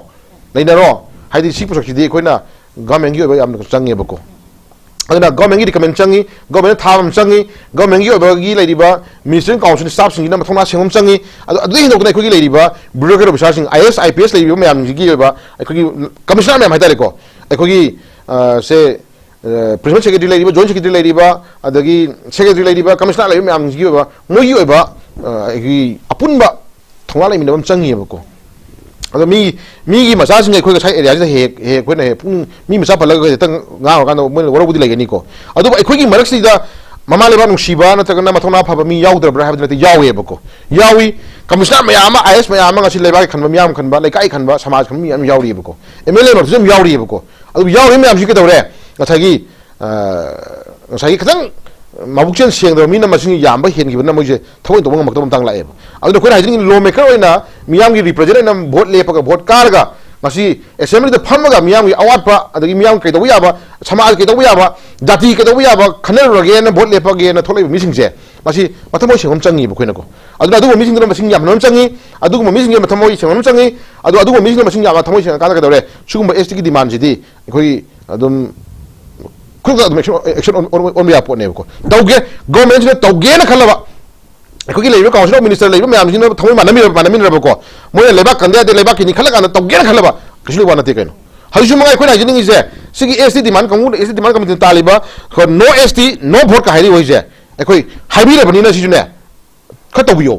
लेनरो हाइदी सी पोसकी दि अखोइना गवर्नमेंट गी ओइबा याम चंगेबको अदना गवर्नमेंट गी रिकमेंड चंगी गवर्नमेंट थाम चंगी गवर्नमेंट गी ओइबा गी लेरिबा मिनिस्टर काउंसिल स्टाफ सिंगिना मथोना सेंगम चंगी अदु हिनोकना अखोगी लेरिबा ब्यूरोक्रेट ऑफिसर सिंग आईएएस आईपीएस लेरिबा मयाम गी ओइबा अखोगी कमिश्नर मयाम हाइतारे को अखोगी से प्रिंसिपल सेक्रेटरी लेरिबा जॉइंट सेक्रेटरी लेरिबा अदगी सेक्रेटरी लेरिबा कमिश्नर लेरिबा मयाम गी ओइबा मोगी ओइबा अखोगी अपुनबा थोंगा लेमिनबम चंगीबको अदो मी की मसा सिंग अखोई साइ एरिया हे कोइना हे पुंग मी मसा पलग तंग गाव कानो मोन वरबुदि लेगनी को अदो अखोई मरक्सिदा ममा लेबा नुसीबा नतगना मथोना फबा मी याउद्रब्रा हाबदि नते यावेबको यावी कमिश्नर मयाम आईएएस मयाम ngasi लेबा खनबा मयाम खनबा लेकाई खनबा समाज खनबा मयाम यावरिबको एमएलए मरजम यावरिबको अदो यावरि मयाम सिके दौरे ngasi ngasi खतंग माबुकचन सेंगदो मीना मसिंग यामबा हेनगिबना मोजे थवै तोबंग मक्तबम तांग लाएब अदो खोना हाइजिंग लो मेकर ओइना मियाम की represent num vote लेपगा vote Karga ngasi assembly da phammaga miyam gi awatpa adagi miyam kai do yaba samaj kai do yaba jati kai do yaba khanel roge na vote lepage na tholai meeting je ngasi mathamo singom changi bu khoina ko adu meeting da masing yam nom changi adu meeting ge mathamo singom changi adu meeting da masing yam mathamo sing ka dore sugum ST ki demand ji di khoi adum kuga action on me apo ne ko tauge government ne tauge na khalaba अखोगी लेबा council minister लेबा मयाम जिन थमै मानमिन रबको मोय लेबा कंदे दे लेबा किनि खलगा न तौगे खलबा किसलि वानते कइनो हजु मंगाय खोना जिनि जे सिगी एसटी डिमांड कमिटी तालिबा खो नो एसटी नो वोट का हाइरि होइजे अखोई हाइबि रबनि न सिजुने खतबियो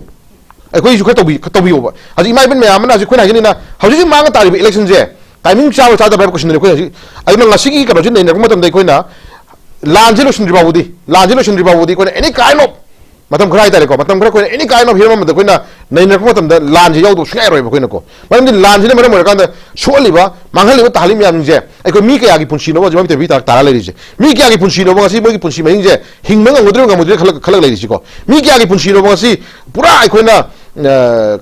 अखोई जु खतबियो हजि माइबन मयाम न खोना जिनि ना हजि मांग तालिबा इलेक्शन जे टाइमिंग चाव चादा बाय क्वेश्चन रे खोना हजि अइना ngasi का रजिन ने मतम दे खोना लांजिलोशन रिबाउदी खोना एनी काइंड ऑफ मतम खरा हाइतारे को मतम खरा कोइ एनी काइंड ऑफ हिरम मद कोइना नैनरक मतम द लान जे याउदो सुनाय रोय कोइना को मरम दिन लान जे मरम मरकान द सोलिबा मांगलिबा तालिम याम जे अको मी कयागी पुंसी नो जम ते भी तारा लेरि जे मी कयागी पुंसी नो ngasi मोगी पुंसी महिं जे हिंगमंग ngudre खलक लेरि को मी कयागी पुंसी नो ngasi पूरा अखोइना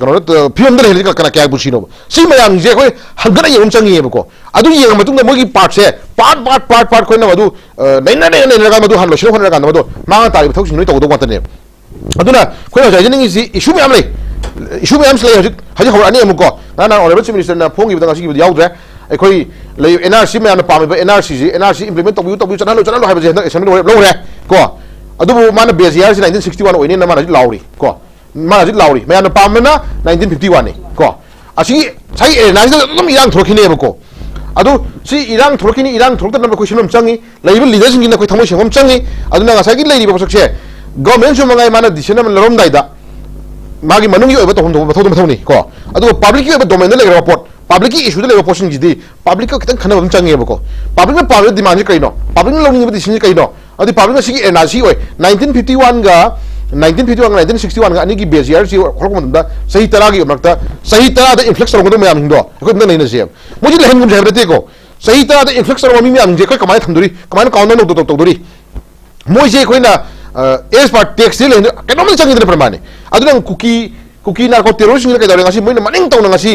कनो फिल्म द हेलि कना कया पुंसी नो सी मयाम जे कोइ हगना यम चंगी को अदु येंग मतुंग मोगी पार्ट से पार्ट कोइना मदु नैनर का मदु हन लोशो हन का मदु मांग तालिब थौसिन नोय तौदो वातने अदुना खोना जाइनिंग इसी इशू में आमले हजि हौरानी अमुको ना ऑनरेबल चीफ मिनिस्टर ना फोंगी बदंग सिगी याउद्रे अखोई ले एनआरसी में आन पामे एनआरसी इंप्लीमेंट तबु चनलो हाइबे जे असेंबली लोरे को अदुबु मान बेजियार 1961 ओइने ना मान लाउरी को मान लाउरी मैं आन पामना 1951 ने को असि साइ एनआरसी दम इरांग थोरखिने बको अदु सी इरांग थोरखिनी इरांग थोरत नम क्वेश्चन हम चंगी लेबल लीडर सिंगिना कोइ थमो सेम चंगी अदुना गासागी लेरिबा बसकसे गवर्नमेंट जो मंगाई माना डिसीजन में लरम दाइदा मागी मनुंगी ओइबा तोहम मथौनी को अदु पब्लिक की डोमेन ले रिपोर्ट पब्लिक की इशू ले पोर्शन जिदी पब्लिक को खतन खनबम चंगेबो को पब्लिक में पब्लिक डिमांड कइनो पब्लिक लोनी डिसीजन कइनो अदु पब्लिक सिगी एनआरसी ओइ 1951 गा 1961 गा अनिगी बेजियर सी खलकमदा सही तरह की मक्ता सही तरह द इन्फ्लेक्स रंगदो मयाम हिंदो अखोइ न नैना से मुजी लेहनगम जेबते को सही तरह द इन्फ्लेक्स रंग मी मयाम जे कोइ कमाय थंदुरी कमाय काउंट नो तोदुरी मोइ जे कोइना एस पार्ट टैक्स ले केनोम चंगिदने प्रमाणे अदुना कुकी नार्को टेररिस्ट के दौरे ngasi मोइना मनिंग तौना ngasi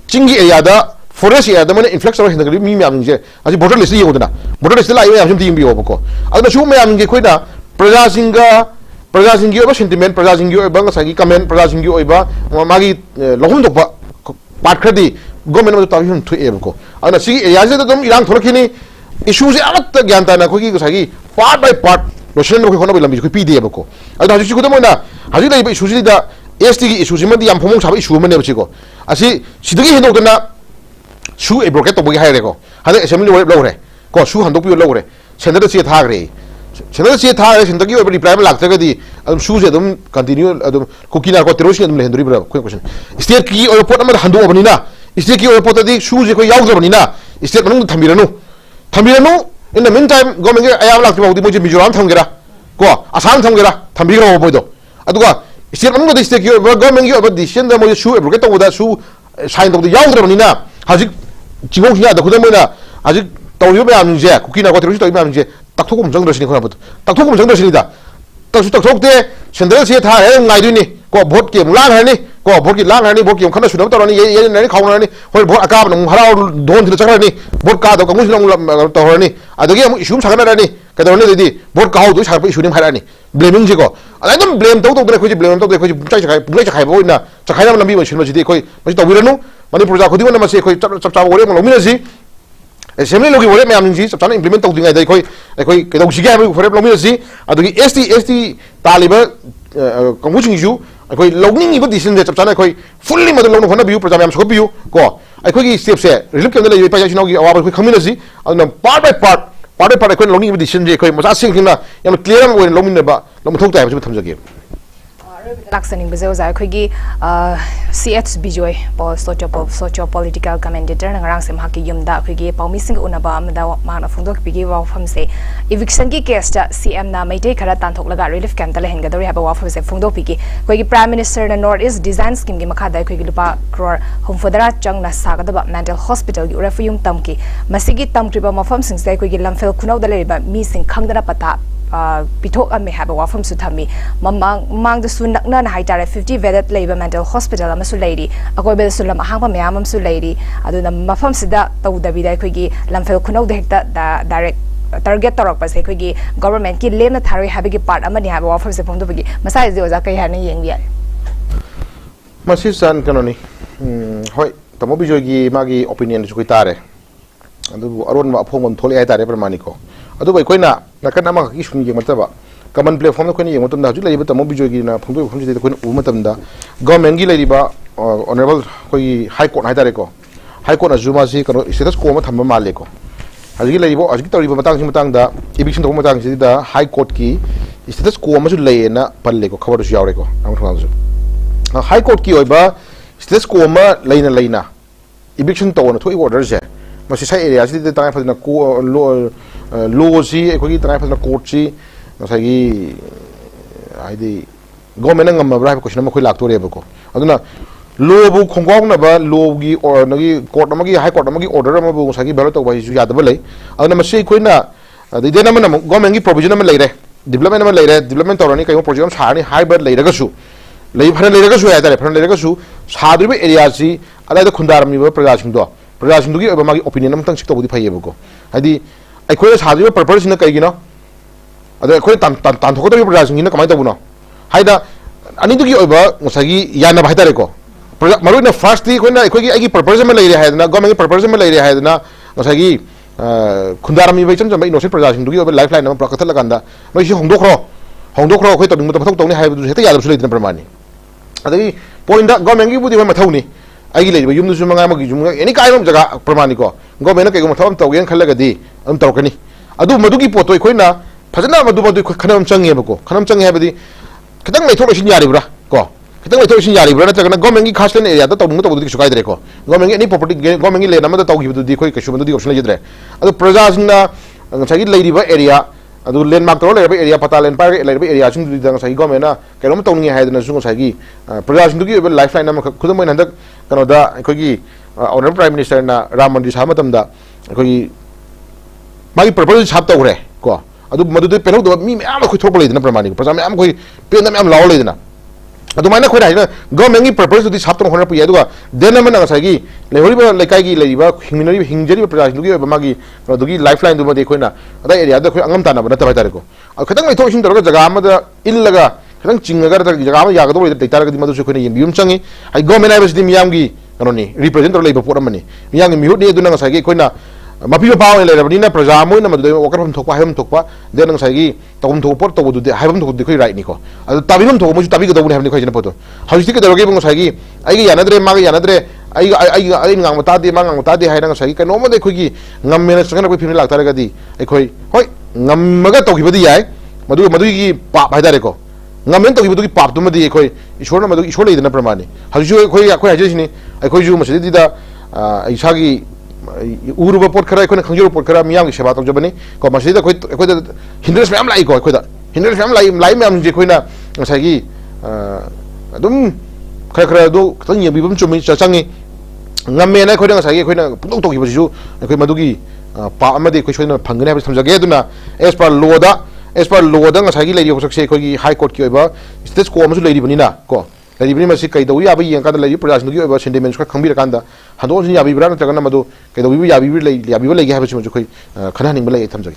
चिंगी एरिया दा फॉरेस्ट एरिया दा मोने इन्फ्लेक्स और हिंदगरी मी म्याम जे ngasi border list योदना border list ला आइयो हम टीम भी होबको अदुना सु म्याम जे कोइना प्रजा सिंगी ओबा सेंटिमेंट प्रजा सिंगी ओबा ngasi कमेंट प्रजा सिंगी ओबा मागी लहुम दोपा पार्ट खदी गवर्नमेंट में ताबिन थुएबको अदुना सी एरिया जे दम इरांग थोरखिनी इशू से अलग ज्ञान ताना कोई ngasi part by part lotion को होना बिलम पी देबको अदो हजि सिकुदा मोना हजि लेब इशू सिदा एसटी की इशू सिमदि याम फोमों साबा इशू मने बसिको असि सिदगी हेदोदना सु ए ब्रोकेट तो बगे हायरेको हदे असेंबली वेब लौरे को सु हंदोक पियो लौरे सेंटर से थागरे सेंट्रल से था सेंटर की रिप्लाई में लागत गदी शूज कंटिन्यू कुकी नार्को टेरोरिस्ट लेहंदरी क्वेश्चन स्टेट की पोट हंदोबनीना स्टेट की पोट शूज अखोई याउद्रबनीना स्टेट मनुंग थम्बिरनु in the mean time government के अयाब लागत बाउदी मोजे मिजोराम थमगेरा को आसाम थमगेरा थम्बिग्रो बोइदो अदुगा स्टेट मनुंग द स्टेट की गवर्नमेंट की डिसीजन द मोजे शू एब्रोगेट तौदा शू साइन तौदा याउद्रबनीना हजिक चिगों हिया द खुदम मोइना हजिक तौरिबो मैम जे कुकी नार्को टेरोरिस्ट तौरिबो मैम जे तकथोकम जंगदरसिनी खोनाबो तकथोकम जंगदरसिनीदा तकथोकते सेंट्रल से था है नाइदुनी को भोट के मुलान हरनी को भोट की लान हरनी भोट की खना सुनब तौरनी ये नरनी खावरनी होय भोट अकाब नंग हराव दोन थिन चखरनी भोट का दो कंगुस नंग तौरनी अदगी अमु इशू सागनरनी कदरनी देदी भोट का हाउ सागप इशू निम हरानी ब्लेमिंग जिको अदम ब्लेम तौ तौ खोजि ब्लेम तौ खोजि पुंचाई चखाय पुंचाई चखाय बोइना चखायना लंबी बसिन बसिदि खोय मसि तौबिरनु मणिपुर जा खुदिमन मसि खोय चप चप ओरे लौमिनसि असेंबली लोगी बोले मैम जी सब इम्प्लीमेंट तौदिंगाई दै खोय खोय केदौसिगे हाबो फरेब लौमिनसि अदगी एसटी तालिबा कंगुसिंगजु अखोई लौनिंगिबो डिसीजन जे चपचाना अखोई फुल्ली मदन लौनो होना बियु प्रजा मैम सखबियु को अखोई स्टेप से रिलीफ केंद्र ले पाइ सिनोगी अवाब अखोई खमिनसि अदना पार्ट बाय पार्ट अखोई लौनिंगिबो डिसीजन जे अखोई मसा सिंगिना याम क्लियर अम ओइन लौमिनबा लौमथोक ताइ बसु थमजगे लाक्सनिंग बजे ओजा अखोगी CH बिजोय सोचियो पॉलिटिकल कमेंडेटर नंगरांग से महाकी युमदा अखोगी पाउमिसिंग उनबा अमदा माना फुंदोक बिगी वाफम से इविक्शन की केस ता CM ना मैटे खरा तांथोक लगा रिलीफ कैंप ता लेहनगदोरी हाबा वाफम से फुंदोक बिगी अखोगी प्राइम मिनिस्टर ना नॉर्थ ईस्ट डिजाइन स्कीम की मखादा अखोगी लुपा क्रोर हुमफदरा चंग ना सागदबा मेंटल हॉस्पिटल की उरेफयुम तमकी मसिगी तमक्रिबा मफम सिंग से अखोगी लमफेल खुनौदा लेरिबा मी सिंग खंगदरा पता पिथोक अमे हाबा वाफम सु थमी ममांग द सु नकना ना हाइटारे 50 वेडेड लेबा मेंटल हॉस्पिटल अमसु लेरी अकोइबे सुलम हांगपा म्याम अमसु लेरी अदुना मफम सिदा तौदबिदा अखोगी लमफेल खुनौ देहता डायरेक्ट टारगेट तौरक से अखोगी गवर्नमेंट की लेम थारोई हाबगी पार्ट अमनि हाबा वाफम से फोंदोबगी मसाइ जे ओजा कै हाने येंगिया मसी सन कनोनी होय तमो बिजोगी मागी ओपिनियन जु तारे अदु अरोन मा फोंगम थोले आइ तारे प्रमाणिको अदु बै कोइना नकन अमा की सुन ये मतबा कमन प्लेटफॉर्म कोइना ये मतम दा जु लेबा तमो बिजोगी ना फोंदो फोंजि दे कोइना उ मतम दा गवर्नमेंट की लेबा ऑनरेबल कोई हाई कोर्ट हाइ तारे को हाई कोर्ट अजुमा जी कनो स्टेटस को म थम माले को हजि लेबो हजि तौरिबा मतंग दा इविक्शन तो मतंग जि दा हाई कोर्ट की स्टेटस को म जु लेना पल्ले को खबर जु यावरे को आम थंग जु हाई कोर्ट की ओइबा स्टेटस को म लेना इविक्शन तो न थोइ ऑर्डर जे मसी साइ एरिया जि ताइ फजना को लो जी अखोगी ताइ फजना कोर्ट जी नसागी आइदि गवर्नमेंट ngam क्वेश्चन म खोइ लाक्तोरेबो को अदुना लो बु खोंगोंगनबा लो की और नगी कोर्ट अमगी हाई कोर्ट अमगी ऑर्डर अम बु सगी बैलो तो बाई यादब लै अदुना मसी खोइना देन अमन गवर्नमेंट की प्रोविजन अम लेरे डेवलपमेंट अम लेरे डेवलपमेंट तौरनी कयो प्रोजेक्ट अम सारनी हाइबर लेरगसु लै फन लेरगसु यातारे फन लेरगसु साद्रिबे एरिया जी अलाइदा खुंदारमिबा प्रजासिंदुगी मागी ओपिनियन अमतंग सिक तौबुदी फैयेबको हाइदि अखोय साद्रिबे पर्पस न कैगिनो अदो अखोय तांथोकतबे प्रजासिंगिना कमाय तबुनो हाइदा अनिदुगी ओबा ngosagi yana bhaitare ko maruina first di koina अखोगी पर्पस में लेरे हाइदना गवर्नमेंट की पर्पस में लेरे हाइदना ngosagi खुंदारमी बै चम इनोसेंट प्रजासिंदुगी ओबा लाइफलाइन अम प्रकथ लगांदा मैसि होंदोखरो अखोय तदुंग मथौ तौनी हाइबदु हेता यादबसु लेदना प्रमाणी अदगी पॉइंट गवर्नमेंट की बुदी मथौनी आइगी लेबा युम दुसु मंगा मगी जुम एनी काइम जगह प्रमाणी को गवर्नमेंट के मथौ तौगेन खलगदी अम तौकनी अदु मदुगी पोतो अखोइना फजना मदु खनम चंगेबको खनम चंगे हाबदी खतंग लेथोरसिन यारिब्रा को खतंग लेथोरसिन यारिब्रा नत्रगना गवर्नमेंट की खास लेन एरिया दा तौंग तौबदि किसु काइदरे को गवर्नमेंट एनी प्रॉपर्टी गवर्नमेंट की लेन अमदा तौगिबदुदी खोइ किसु मदुदी ऑप्शन लेजद्रे अदु प्रजासिंगना ngसागी लेरिबा एरिया अदु लैंडमार्क तौर लेरिबा एरिया पता लैंड पार लेरिबा एरिया सिंग दुदी ngसागी गवर्नमेंट ना कैरोम तौंगी हाइदना सु ngसागी प्रजासिंगदुगी लाइफलाइन अम खुदम मोइन हंदक कनोदा अखोगी ऑनरेबल प्राइम मिनिस्टर ना राम मंदिर सा मतमदा अखोगी मागी पर्पस छाप तौरे को अदु मदुदे पेनो दो मी मैम अखोई थोप लेदना प्रमाणिक प्रजा मैम अखोई पेन मैम लाव लेदना अदुमाइना खोइ हाइना गवर्नमेंट की पर्पस दुदी छाप तौर होना पुय अदुगा देन मन ngसागी लेहरिबा लेकाइगी लेरिबा हिंगनरी हिंगजरी प्रजासिंगदुगी मागी दुगी लाइफलाइन दु मदे खोइना अदा एरिया द खोइ अंगम ताना बना तबाय तारे को खतंग लेथोसिन तौरगा जगह अमदा इल्लगा खतंग चिंगगा जगह अम यागदो लेदे तारगदी मदुसु खोइना यम चंगी हाइ गवर्नमेंट आइबसदि मियामगी कनोनी रिप्रेजेंट तौर लेबा पोरमनी मियामगी मिहुदि अदुना ngसागी खोइना मपी पाव लेरबनीना प्रजा मोइना मदुदे वकरम थोकपा हाइम थोकपा देन ngसागी तौम थोक पोर तौबुदुदे हाइम थोकदि खोइ राइट निको अदु ताबिम थोक मुजु ताबि गदौनि हाइम खोइ जन पोतो हौसिति के दरगे ngसागी आइगी यानद्रे मागी यानद्रे आई ngang mata de mang mata de hai nang sai ka no ma de khoi gi ngam me na sang na khoi phim lak tar ga di ai khoi hoi ngam to ki yai madu ki pap hai dare ko ngamen to ki pap tu madi khoi ishor na madu ishor le dana pramani haju khoi haje sini khoi ju masjid da isa gi uruba pot khara khoi khangju pot khara miyam ki seba to jabani ko masjid da khoi da hindus mem lai ko khoi da hindus mem lai mem ji khoi na sai gi adum khara do tang yebi bum chumi cha changi ngamen na khoi da sai gi khoi na putok to ki bu ju khoi madu gi pa amadi khoi soina phangane ba samjage duna as per law da nga sagi lady hosakse khoi high court ki oba state ko amsu lady banina ko lady bani masi kai dawi abi yang ka lady project gi oba sentiments ka khangbi rakanda hando sin yabi bran tagana madu kai dawi yabi lagi ha bachu khoi khana ning balai thamjagi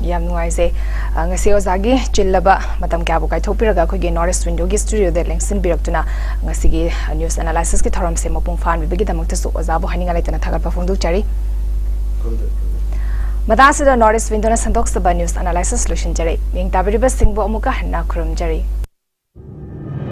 yam nuai se ngasi ozagi chillaba matam kya bu kai thopiraga khoi ge north window gi studio de lengsin biraktuna ngasi gi news analysis ki thoram se mopung fan bi gi damak ta su ozabu haninga laitana thagar pa phone du chari Madasida Norris Window Sandok Saba News Analysis Solution Jerry. Ming Tabiriba Singbo Amuka Hana Kurum Jerry.